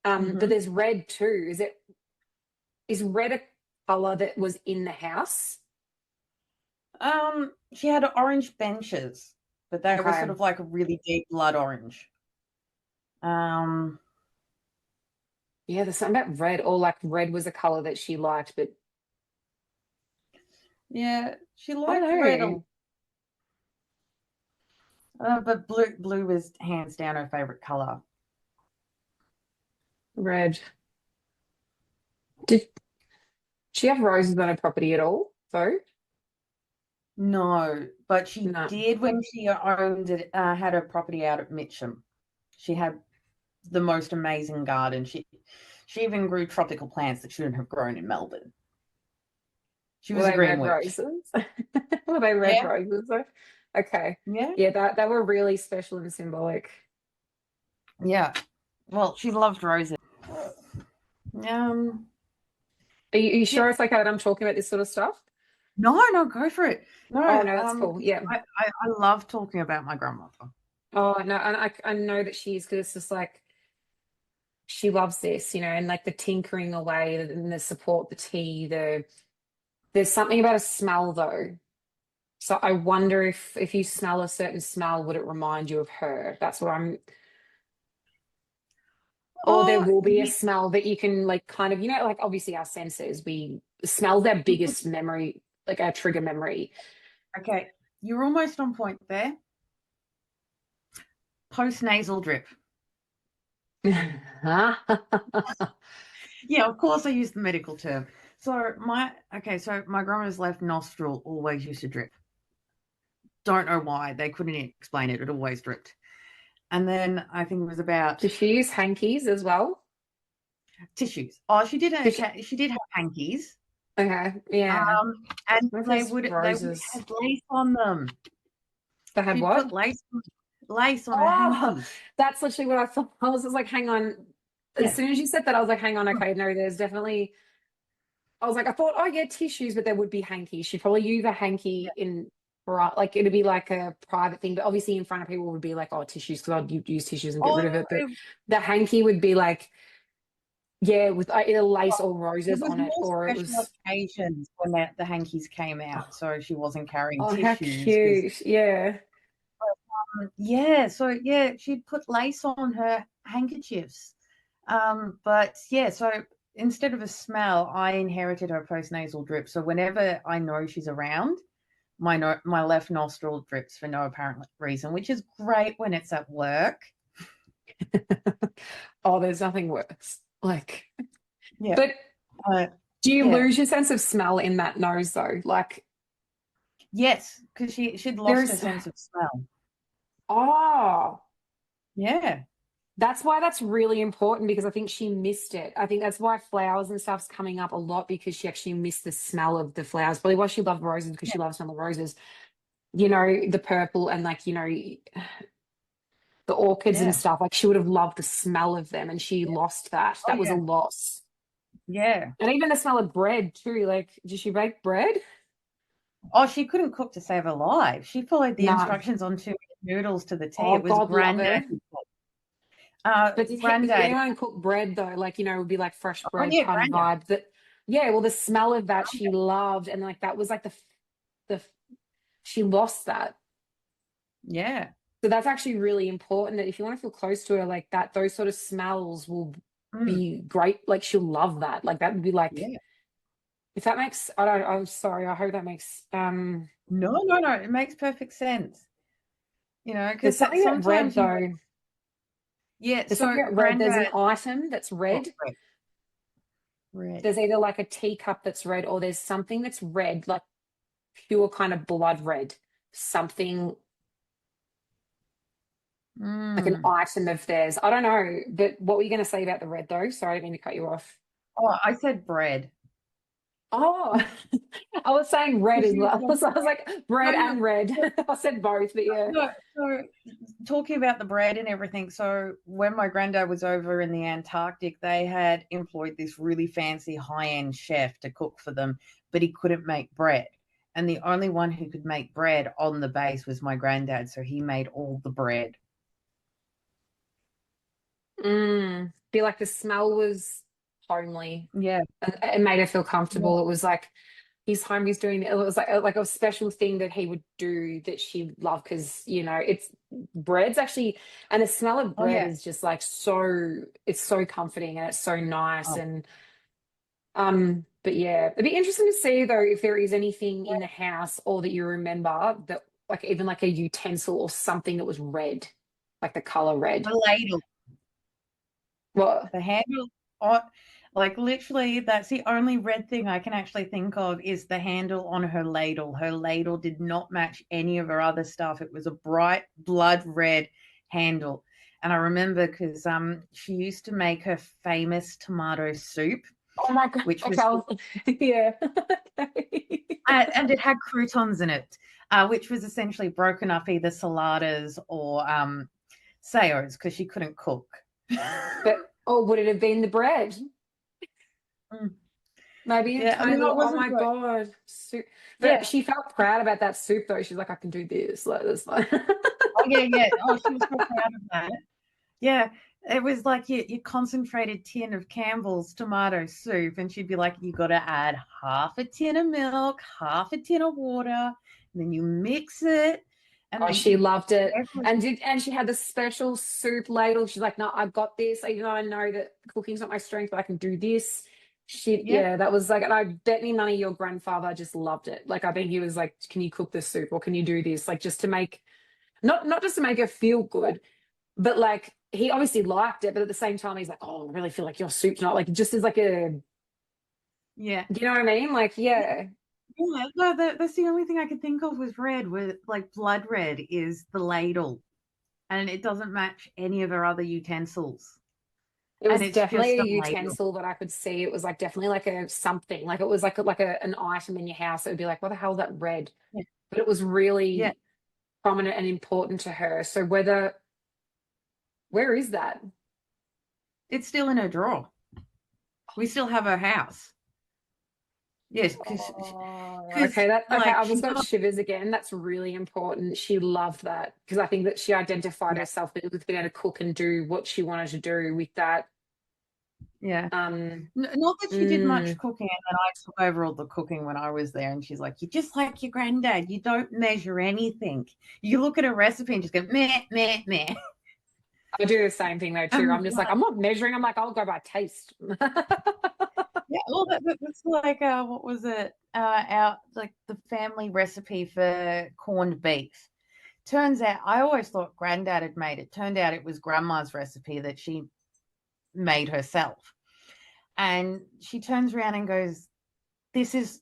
But there's red too. Is red a color that was in the house? She had orange benches, but they were Okay. sort of like a really deep blood orange. Um, Yeah, there's something about red, or like red was a color that she liked, but yeah, she I liked don't red, know. but blue was hands down her favorite color. Red. Did she have roses on her property at all, though? No, but she No. did when she owned it, had her property out at Mitcham. She had the most amazing garden. She even grew tropical plants that shouldn't have grown in Melbourne. She Were was a they green red witch. roses? Were they red Yeah, roses though? Okay. yeah, Yeah, that were really special and symbolic. yeah. Well, she loved roses. Are you Yeah. sure it's okay that I'm talking about this sort of stuff? No, go for it. No, Oh no, that's cool. Yeah. I love talking about my grandmother. Oh no, and I know that she's because it's just like she loves this, and like the tinkering away and the support, the tea, there's something about a smell though. So I wonder if you smell a certain smell, would it remind you of her? That's what I'm, or there Oh, will be a yeah. smell that you can like kind of, like obviously our senses, we smell their biggest memory, like our trigger memory. Okay, you're almost on point there. Post-nasal drip. Huh? Yeah, of course I use the medical term. So my grandma's left nostril always used to drip. Don't know why. They couldn't explain it. It always dripped. And then I think it was about Does she use hankies as well? tissues. Oh, Does she- she did have hankies. Okay, yeah. And What are they those would roses? have lace on them. They had She'd put what? lace on her Oh, hanky. that's literally what I thought. I was just like, hang on. As Yeah. soon as you said that, I was like, hang on, okay, no, there's definitely. I was like, I thought, oh yeah, tissues, but there would be hankies. She'd probably use a hanky like it'd be like a private thing, but obviously in front of people would be like, oh, tissues, because I'd use tissues and get rid Oh, of it. But the hanky would be like, yeah, with either lace or it roses was on it, more or it special was. occasions when the hankies came out, so she wasn't carrying Oh, how tissues. 'Cause, cute! Yeah. yeah, so yeah, she'd put lace on her handkerchiefs. But yeah, so instead of a smell, I inherited her postnasal drip. So whenever I know she's around, my left nostril drips for no apparent reason, which is great when it's at work. Oh, there's nothing worse. Like, Yeah. but Uh, do you yeah. lose your sense of smell in that nose though? Like, Yes, because she'd lost her there's. sense of smell. Oh, Yeah. that's why that's really important because I think she missed it. I think that's why flowers and stuff's coming up a lot because she actually missed the smell of the flowers. Probably why she loved roses because Yeah. she loves smell of roses. The purple and like, the orchids and Yeah. stuff. Like she would have loved the smell of them and she lost that. Oh That was a yeah. loss. Yeah. And even the smell of bread too. Like, did she bake bread? Oh, she couldn't cook to save her life. She followed the No. instructions on 2 noodles to the T. Oh, It was God love granddad her. who cooked. But did Granddad. anyone cook bread though? Like, it would be like fresh Oh bread yeah, kind of granddad. vibe. That, yeah, well, the smell of that she loved, and like that was like the she lost that. Yeah. So that's actually really important. That if you want to feel close to her, like that, those sort of smells will Mm. be great. Like she'll love that. Like that would be like, Yeah. if that makes. I don't. I'm sorry. I hope that makes. No. It makes perfect sense. There's Because something about red sometimes though. yeah. There's So something about red. There's an granddad. item that's Oh, red. red. Red. There's either like a teacup that's red, or there's something that's red, like pure kind of blood red. Something like an Mm. item of theirs. I don't know, but what were you going to say about the red though? Sorry, I didn't mean to cut you off. Oh, I said bread. Oh, I was saying red as well. No, So I was like bread no, and red. I said both, but yeah. no. So talking about the bread and everything. So when my granddad was over in the Antarctic, they had employed this really fancy high-end chef to cook for them but he couldn't make bread. And the only one who could make bread on the base was my granddad, so he made all the bread. Feel like the smell was homely. Yeah. And it made her feel comfortable. Yeah. It was like he's home, he's doing it. It was like a special thing that he would do that she loved because, you know, it's bread's actually, and the smell of Oh, bread yeah. is just like it's so comforting and it's so nice. Oh, And but yeah, it'd be interesting to see though if there is anything in the house or that you remember that like even like a utensil or something that was red, like the color red. the ladle, What? the handle. Oh, like literally, that's the only red thing I can actually think of is the handle on her ladle. Her ladle did not match any of her other stuff. It was a bright blood red handle. And I remember because she used to make her famous tomato soup, Oh my God. which Okay. was Yeah. and it had croutons in it, which was essentially broken up either saladas or sayos because she couldn't cook. But oh, would it have been the bread? Mm. Maybe a Yeah, I tiny mean, little, that oh wasn't my great. God. Soup. Yeah. But she felt proud about that soup though. She's like, I can do this. Like this. Like Oh, yeah, yeah. Oh, she was so proud of that. Yeah. It was like your concentrated tin of Campbell's tomato soup, and she'd be like, you got to add half a tin of milk, half a tin of water, and then you mix it, and oh, then she she loved it. every And she had the special soup ladle. She's like, no, I've got this. Even though I know that cooking's not my strength, but I can do this. yeah, Yeah, that was like, and I bet me money your grandfather just loved it. Like, I think he was like, can you cook this soup or can you do this? Like, just to make, not just to make her feel good, but like, he obviously liked it, but at the same time, he's like, oh, I really feel like your soup's not like, just as like a, yeah. you know what I mean? Like, yeah, Yeah, no, that's the only thing I could think of was red, with like blood red is the ladle, and it doesn't match any of her other utensils, it and was it's just definitely a a ladle. utensil that I could see. It was like definitely like a something, like it was like an item in your house. It would be like, what the hell is that red? Yeah, But it was yeah. really prominent and important to her. So where is that? It's still in her drawer. We still have her house. Yes, Oh, because okay. Okay. like I've she just got got shivers again. That's really important. She loved that because I think that she identified yeah, herself with being able to cook and do what she wanted to do with that. yeah. Um, Not that she did much mm, cooking, and then I took over all the cooking when I was there. And she's like, "You're just like your granddad. You don't measure anything. You look at a recipe and just go meh, meh, meh." I do the same thing though too. I'm just like, I'm not measuring. I'm like, I'll go by taste. Yeah, well, that's like what was it? Our like the family recipe for corned beef. Turns out, I always thought Granddad had made it. Turned out it was Grandma's recipe that she made herself. And she turns around and goes, "This is,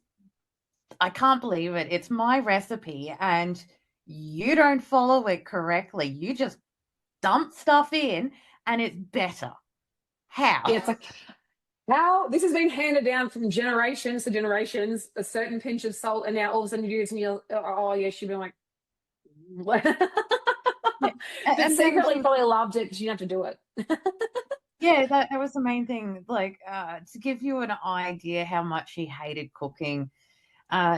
I can't believe it. It's my recipe, and you don't follow it correctly. You just dump stuff in, and it's better. Yeah, How?" it's like how this has been handed down from generations to generations, a certain pinch of salt, and now all of a sudden you do this and you're, oh yeah, she'd be like, Yeah. but And then she secretly was, probably loved it because you didn't have to do it. yeah, that was the main thing. Like, to give you an idea how much she hated cooking,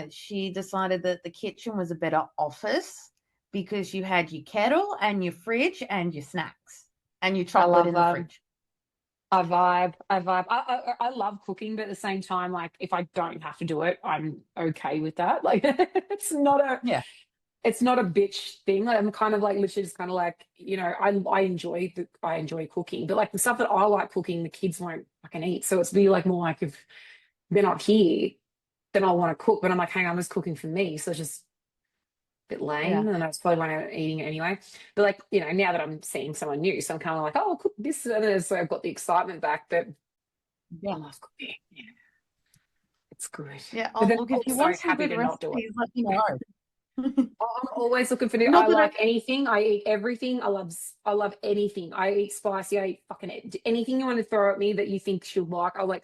she decided that the kitchen was a better office because you had your kettle and your fridge and your snacks and your I chocolate love in the that. fridge. I vibe. I vibe. I love cooking, but at the same time, like if I don't have to do it, I'm okay with that. Like Yeah. it's not a bitch thing. Like, I'm kind of like literally just kind of like, you know, I enjoy cooking, but like the stuff that I like cooking, the kids won't fucking eat. So it's be like more like if they're not here, then I'll want to cook. But I'm like, hang on, I'm just cooking for me. So it's just a bit Yeah. lame. And that's probably why I'm eating it anyway. But like, you know, now that I'm seeing someone new, so I'm kind of like, oh, I'll cook this. And then so I've got the excitement back. But I Yeah. love cooking. Yeah, it's good. Yeah. But Oh, then look, if you also want some happy good to not do it. recipes, let me know. I'm always looking for new. Not I that I, like anything. I eat everything. I love anything. I eat spicy. I eat fucking anything you want to throw at me that you think she'll like.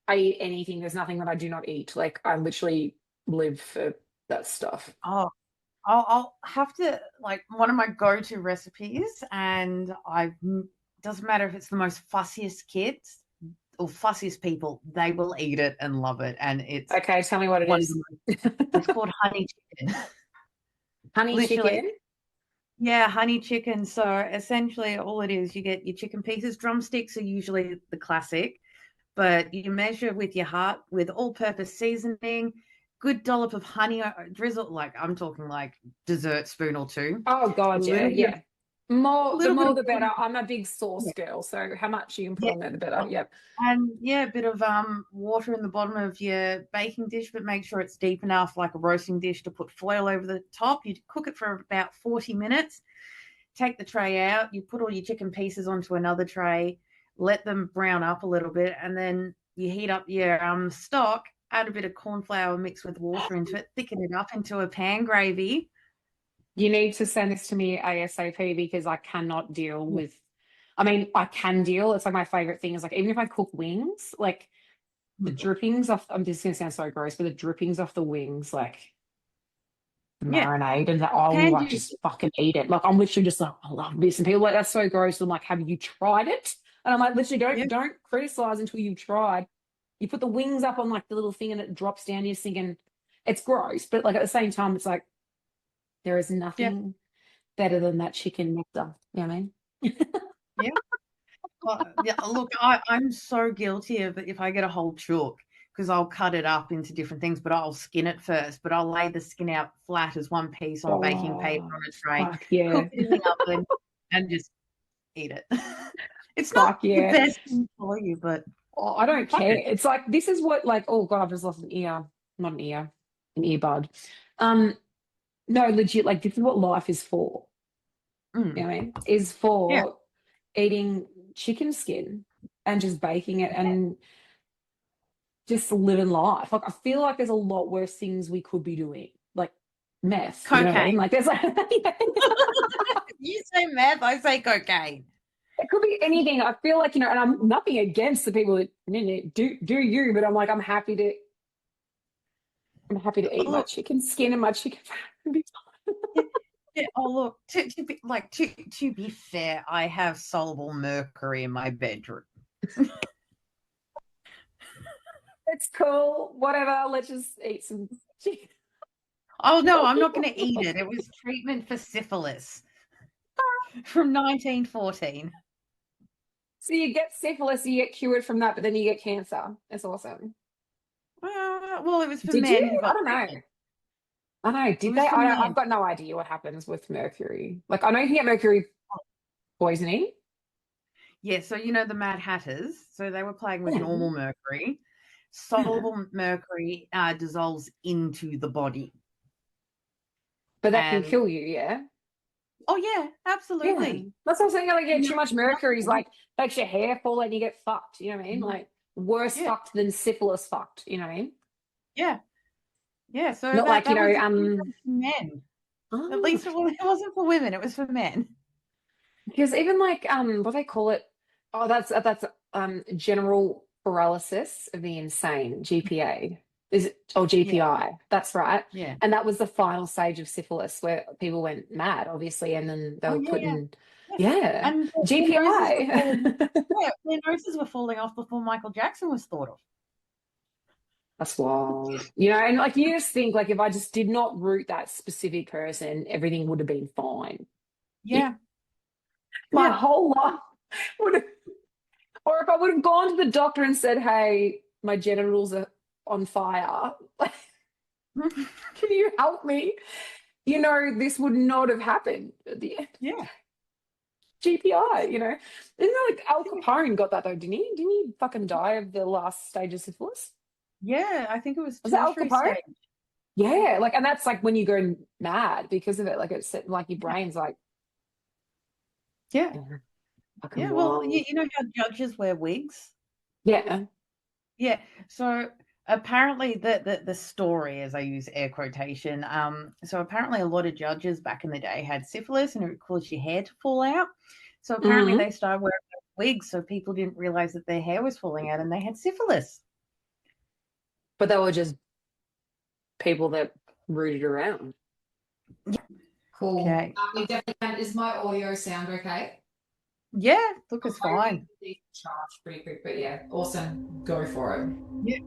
I eat anything. There's nothing that I do not eat. Like I literally live for that stuff. oh, I'll have to, like, one of my go-to recipes, and I doesn't matter if it's the most fussiest kids, or fussiest people, they will eat it and love it. And it's Okay, tell me what it is. it's called honey chicken. Honey Literally. chicken? Yeah, honey chicken. So essentially all it is, you get your chicken pieces. Drumsticks are usually the classic, but you measure with your heart with all-purpose seasoning, good dollop of honey drizzle, like I'm talking like dessert spoon or two. Oh God, yeah, yeah. The more the better. I'm a big sauce girl, so how much you can put on there, the better. Yep. And yeah, a bit of water in the bottom of your baking dish, but make sure it's deep enough, like a roasting dish, to put foil over the top. You cook it for about 40 minutes. Take the tray out. You put all your chicken pieces onto another tray. Let them brown up a little bit, and then you heat up your stock. Add a bit of corn flour mixed with water into it. Thicken it up into a pan gravy. You need to send this to me ASAP because I cannot deal with. I mean, I can deal. It's like my favorite thing is like even if I cook wings, like the drippings off. I'm just gonna sound so gross, but the drippings off the wings, like the marinade, and that I will like just fucking eat it. Like I'm literally just like, I love this, and people are like, that's so gross. I'm like, have you tried it? And I'm like, literally, don't criticize until you've tried. You put the wings up on like the little thing and it drops down. You're thinking it's gross, but like at the same time, it's like there is nothing better than that chicken nectar. You know what I mean? Yeah. Well, yeah, look, I'm so guilty of it if I get a whole chook, because I'll cut it up into different things, but I'll skin it first. But I'll lay the skin out flat as one piece on baking paper on a tray, cook it in the oven, and just eat it. It's not the best thing for you, but I don't care. It's like this is what like oh God, I've just lost an ear, not an ear, an earbud. No, legit, like this is what life is for. You know what I mean? Is for eating chicken skin and just baking it and just living life. Like I feel like there's a lot worse things we could be doing, like meth. Cocaine. You know what I mean? Like there's like you say meth, I say cocaine. It could be anything. I feel like, you know, and I'm nothing against the people that do you, but I'm like, I'm happy to eat my chicken skin and my chicken fat. Yeah, oh look, to be fair, I have soluble mercury in my bedroom. It's cool. Whatever. Let's just eat some chicken. Oh no, I'm not going to eat it. It was treatment for syphilis from 1914. So you get syphilis, you get cured from that, but then you get cancer. That's awesome. Well, it was for Did men. you? I don't know. I know. Did they? I've got no idea what happens with mercury. Like, I know you can get mercury poisoning. Yeah, so you know the Mad Hatters. So they were playing with normal mercury. Soluble mercury dissolves into the body. But that can kill you, yeah? Oh, yeah, absolutely. Yeah. That's what I'm saying. Like, get too much mercury is like, makes your hair fall and you get fucked. You know what I mean? Like, worse fucked than syphilis fucked. You know what I mean? Yeah. Yeah, so not like, you know, men. At least it wasn't for women, it was for men. Because even like what do they call it? Oh, that's general paralysis of the insane, GPA. Is it GPI? Yeah. That's right. Yeah. And that was the final stage of syphilis where people went mad, obviously, and then they were put in and GPI. Their noses were falling off before Michael Jackson was thought of. That's wild. You know, and like you just think like if I just did not root that specific person, everything would have been fine. Yeah. My whole life would have, or if I would have gone to the doctor and said, hey, my genitals are on fire, can you help me? You know, this would not have happened at the end. Yeah. GPI, you know. Isn't that like Al Capone got that though, didn't he? Didn't he fucking die of the last stage of syphilis? Yeah, I think it was Al Capone? Stage. Yeah, like, and that's like when you go mad because of it. Like it's like your brain's like, yeah. Well, you know how judges wear wigs? Yeah. Yeah. So apparently the story, as I use air quotation, so apparently a lot of judges back in the day had syphilis and it caused your hair to fall out. So apparently they started wearing wigs so people didn't realize that their hair was falling out and they had syphilis. But they were just people that rooted around. Cool. Okay. We definitely can. Is my audio sound okay? Yeah, look, it's fine. Charge pretty quick, but yeah, awesome. Go for it.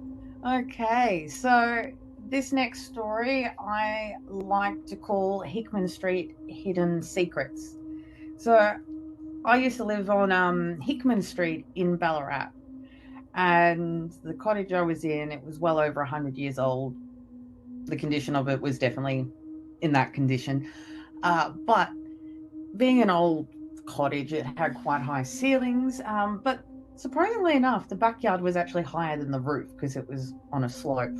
Okay, so this next story I like to call Hickman Street Hidden Secrets. So I used to live on Hickman Street in Ballarat, and the cottage I was in, it was well over 100 years old. The condition of it was definitely in that condition. But being an old cottage, it had quite high ceilings. But surprisingly enough, the backyard was actually higher than the roof because it was on a slope.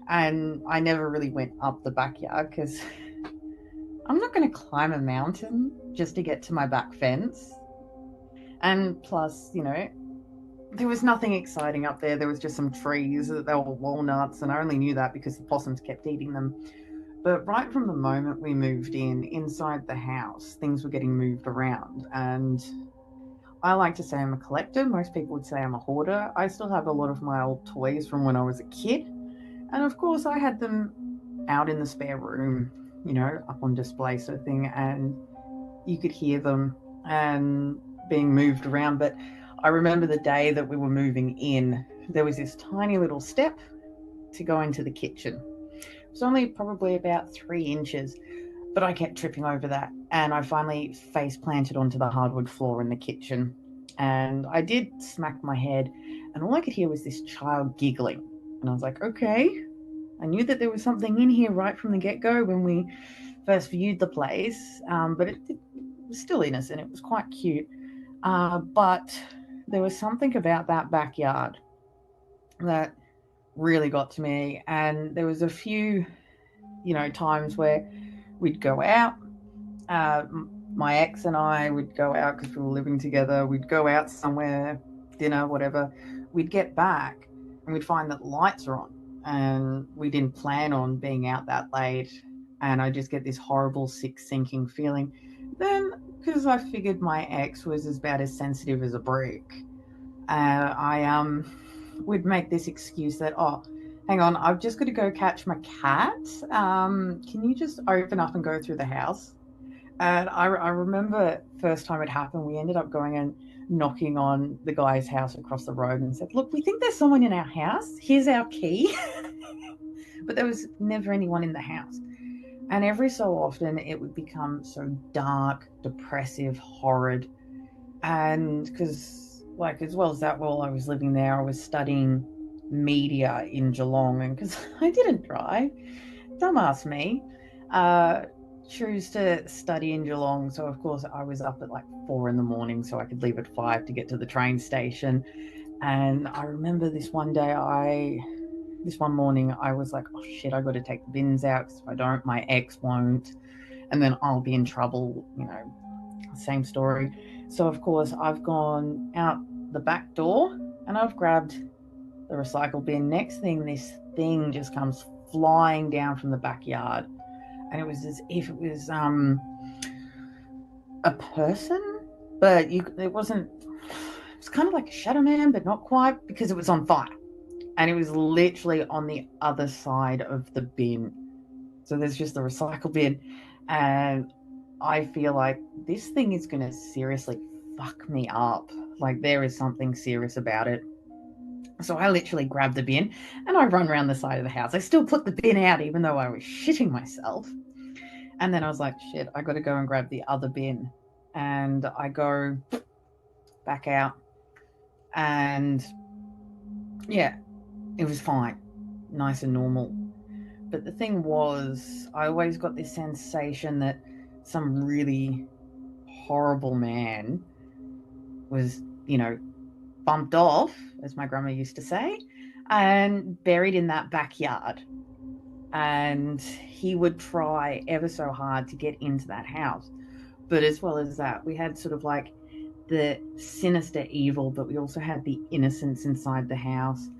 And I never really went up the backyard because I'm not going to climb a mountain just to get to my back fence. And plus, there was nothing exciting up there. There was just some trees. They were walnuts, and I only knew that because the possums kept eating them. But right from the moment we moved inside the house, things were getting moved around. And I like to say I'm a collector. Most people would say I'm a hoarder. I still have a lot of my old toys from when I was a kid. And of course, I had them out in the spare room, up on display sort of thing. And you could hear them and being moved around. But I remember the day that we were moving in, there was this tiny little step to go into the kitchen. It was only probably about 3 inches, but I kept tripping over that. And I finally face planted onto the hardwood floor in the kitchen. And I did smack my head, and all I could hear was this child giggling. And I was like, okay. I knew that there was something in here right from the get-go when we first viewed the place, but it was still innocent. It was quite cute. But there was something about that backyard that really got to me. And there was a few, times where we'd go out. My ex and I would go out because we were living together. We'd go out somewhere, dinner, whatever. We'd get back and we'd find that lights are on. And we didn't plan on being out that late. And I just get this horrible, sick, sinking feeling. Then, because I figured my ex was about as sensitive as a brick, I would make this excuse that, oh, hang on, I've just got to go catch my cat. Can you just open up and go through the house? And I remember first time it happened, we ended up going and knocking on the guy's house across the road and said, look, we think there's someone in our house. Here's our key. But there was never anyone in the house. And every so often it would become so dark, depressive, horrid. And because, as well as that, while I was living there, I was studying media in Geelong. And because I didn't drive, dumbass me, choose to study in Geelong. So, of course, I was up at 4 a.m. so I could leave at 5 to get to the train station. And I remember this one morning, I was like, oh shit, I got to take the bins out because if I don't, my ex won't. And then I'll be in trouble, same story. So, of course, I've gone out the back door and I've grabbed the recycle bin. Next thing, this thing just comes flying down from the backyard. And it was as if it was a person, but it wasn't. It was kind of like a shadow man, but not quite, because it was on fire. And it was literally on the other side of the bin. So there's just the recycle bin. And I feel like this thing is going to seriously fuck me up. There is something serious about it. So I literally grabbed the bin and I run around the side of the house. I still put the bin out even though I was shitting myself. And then I was like, shit, I got to go and grab the other bin. And I go back out. And yeah, it was fine. Nice and normal. But the thing was, I always got this sensation that some really horrible man was, bumped off, as my grandma used to say, and buried in that backyard. And he would try ever so hard to get into that house. But as well as that, we had sort of the sinister evil, but we also had the innocence inside the house.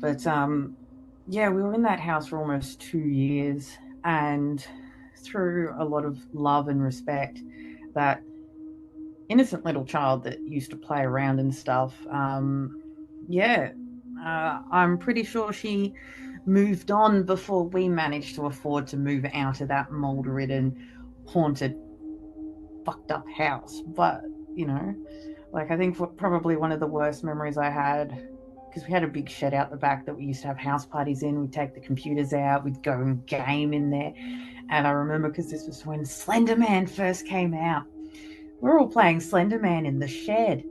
But we were in that house for almost 2 years, and through a lot of love and respect, that innocent little child that used to play around and stuff, I'm pretty sure she moved on before we managed to afford to move out of that mold-ridden, haunted, fucked up house. But you know, like I think probably one of the worst memories I had, because we had a big shed out the back that we used to have house parties in. We'd take the computers out, we'd go and game in there. And I remember, because this was when Slender Man first came out, we're all playing Slender Man in the shed,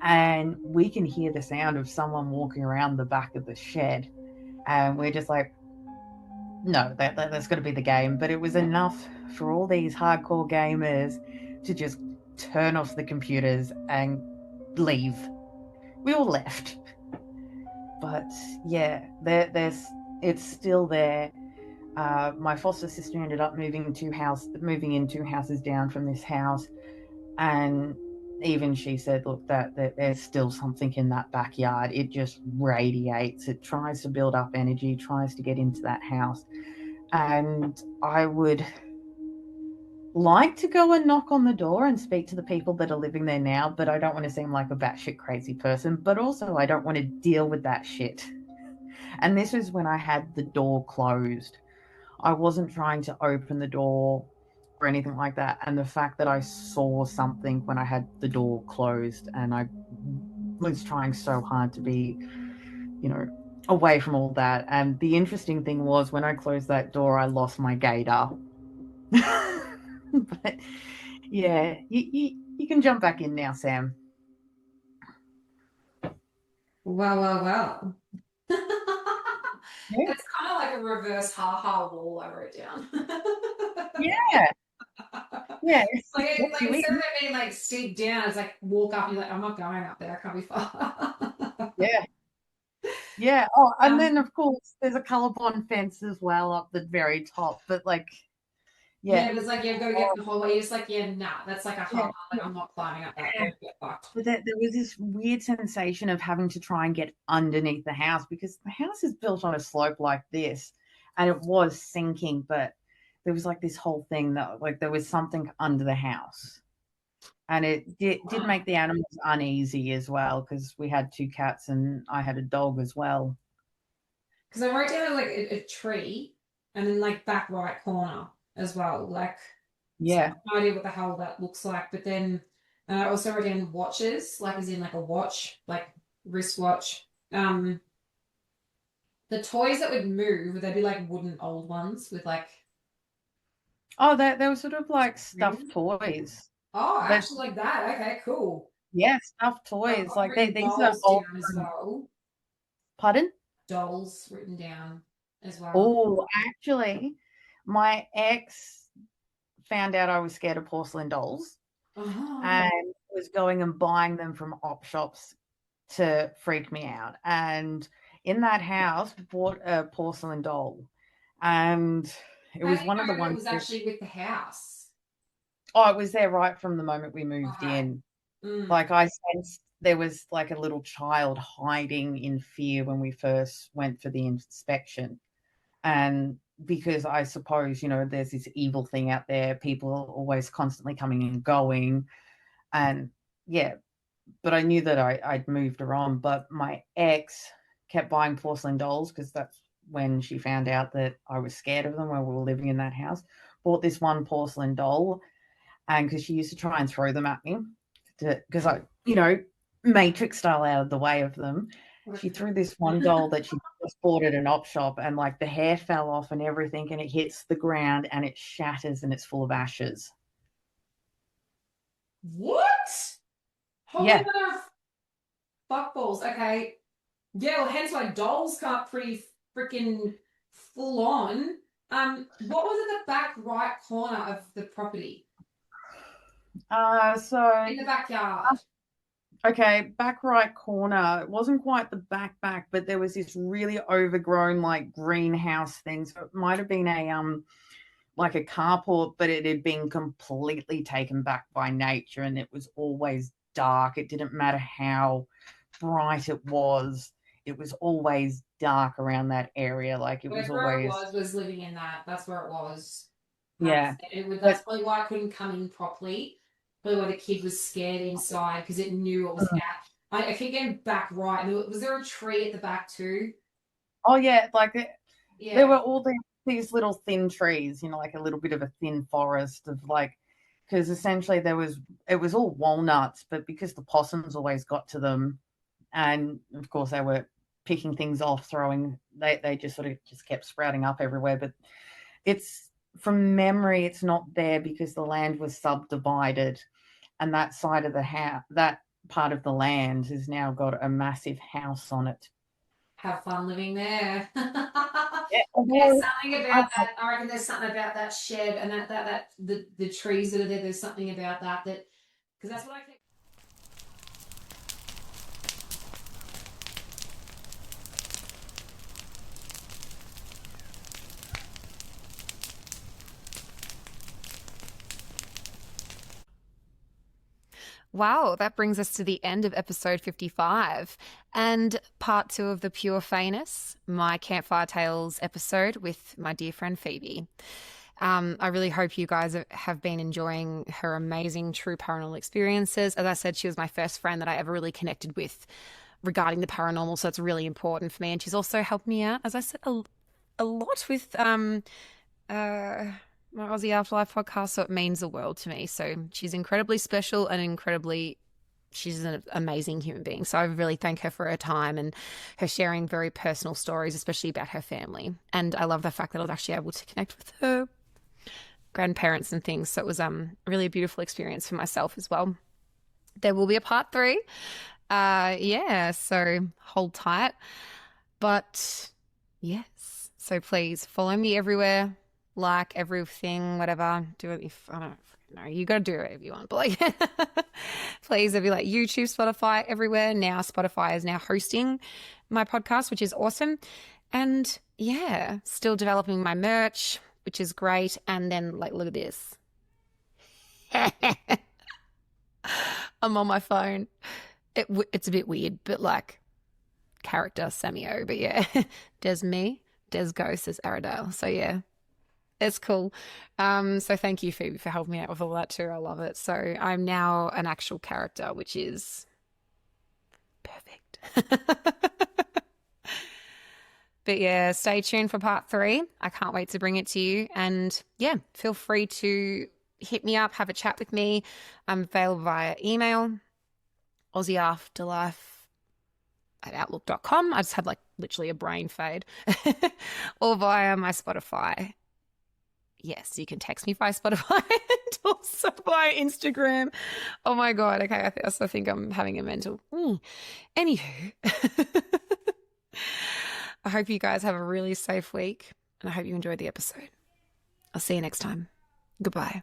and we can hear the sound of someone walking around the back of the shed. And we're just like, no, that's got to be the game. But it was enough for all these hardcore gamers to just turn off the computers and leave. We all left. But yeah, there's it's still there. My foster sister ended up moving in two houses down from this house, and even she said, look, that there's still something in that backyard. It just radiates. It tries to build up energy, tries to get into that house. And I would like to go and knock on the door and speak to the people that are living there now, but I don't want to seem like a batshit crazy person, but also I don't want to deal with that shit. And this is when I had the door closed. I wasn't trying to open the door or anything like that. And the fact that I saw something when I had the door closed, and I was trying so hard to be, away from all that. And the interesting thing was, when I closed that door, I lost my gator. But yeah, you can jump back in now, Sam. Wow. Yeah. It's kind of like a reverse ha-ha wall I wrote down. Yeah. Yeah. Like instead of it being like steep down, it's like walk up and you're like, I'm not going up there, I can't be far. Yeah. Yeah. Oh, and then of course there's a colourblind fence as well up the very top. But like, Yeah, yeah. but it's like you've got to get the whole way. You're just like, yeah, nah, that's like a ha-ha. Like, I'm not climbing up that. I'll get fucked. But there was this weird sensation of having to try and get underneath the house, because the house is built on a slope like this, and it was sinking, but there was like this whole thing that like there was something under the house. And it did make the animals uneasy as well, because we had two cats and I had a dog as well. Because I wrote down like a tree and then like back right corner as well. Like, so I Yeah. have no idea what the hell that looks like. But then I also wrote down watches, like as in like a watch, like wristwatch. The toys that would move, would they be like wooden old ones with like? Oh, they were sort of like stuffed toys. Oh, But actually like that. Okay, cool. yeah, stuffed I've toys. got Like written these are dolls old. down as well. Pardon? Dolls written down as well. Oh, actually, my ex found out I was scared of porcelain dolls Oh. and was going and buying them from op shops to freak me out. And in that house, bought a porcelain doll, and it How was do one of the you know it ones was that, actually with the house? oh, it was there right from the moment we moved Okay. in. Mm. Like I sensed there was like a little child hiding in fear when we first went for the inspection. And because I suppose, there's this evil thing out there, people are always constantly coming and going. And yeah, but I knew that I'd moved her on. But my ex kept buying porcelain dolls, because that's when she found out that I was scared of them when we were living in that house. Bought this one porcelain doll, and because she used to try and throw them at me, because I, Matrix style, out of the way of them. She threw this one doll that she just bought at an op shop, and like the hair fell off and everything, and it hits the ground and it shatters and it's full of ashes. What? Holy Yeah. mother of fuckballs. Okay. Yeah, well, hence why dolls got pretty freaking full on. What was at the back right corner of the property? So In the backyard. okay, back right corner. It wasn't quite the back, but there was this really overgrown like greenhouse thing. So it might have been a like a carport, but it had been completely taken back by nature, and it was always dark. It didn't matter how bright it was always dark around that area. Like it was Whatever it always, was living in that. That's where it was. yeah. That's probably why I couldn't come in properly. Probably why the kid was scared inside because it knew it was out. I keep getting back right. Was there a tree at the back too? Oh yeah, like Yeah. there were all these little thin trees, like a little bit of a thin forest of like because essentially it was all walnuts, but because the possums always got to them, and of course they were picking things off, they just sort of just kept sprouting up everywhere. But it's from memory, it's not there because the land was subdivided, and that side of the house, that part of the land, has now got a massive house on it. Have fun living there. Yeah, There's something about that. I reckon there's something about that shed and that the trees that are there. There's something about that because that's what I kept. Wow, that brings us to the end of episode 55 and part 2 of the Pure Feyness, my Campfire Tales episode with my dear friend Phoebe. I really hope you guys have been enjoying her amazing true paranormal experiences. As I said, she was my first friend that I ever really connected with regarding the paranormal, so it's really important for me. And she's also helped me out, as I said, a lot with my Aussie Afterlife podcast, so it means the world to me. So she's incredibly special and she's an amazing human being. So I really thank her for her time and her sharing very personal stories, especially about her family. And I love the fact that I was actually able to connect with her grandparents and things. So it was really a beautiful experience for myself as well. There will be a part 3. So hold tight. But yes, so please follow me everywhere. Like everything, whatever. Do it if I don't know. You got to do it if you want. But like, please, if you like YouTube, Spotify, everywhere. Now Spotify is now hosting my podcast, which is awesome. And yeah, still developing my merch, which is great. And then like, look at this. I'm on my phone. It's a bit weird, but like character Samio. But yeah, Des me, Des Ghost is Aradale. So yeah. It's cool. So thank you, Phoebe, for helping me out with all that too. I love it. So I'm now an actual character, which is perfect. But yeah, stay tuned for part 3. I can't wait to bring it to you. And yeah, feel free to hit me up, have a chat with me. I'm available via email, aussieafterlife@outlook.com. I just had like literally a brain fade. Or via my Spotify. Yes, you can text me via Spotify and also via Instagram. Oh my God. Okay, I also think I'm having a mental. Anywho, I hope you guys have a really safe week and I hope you enjoyed the episode. I'll see you next time. Goodbye.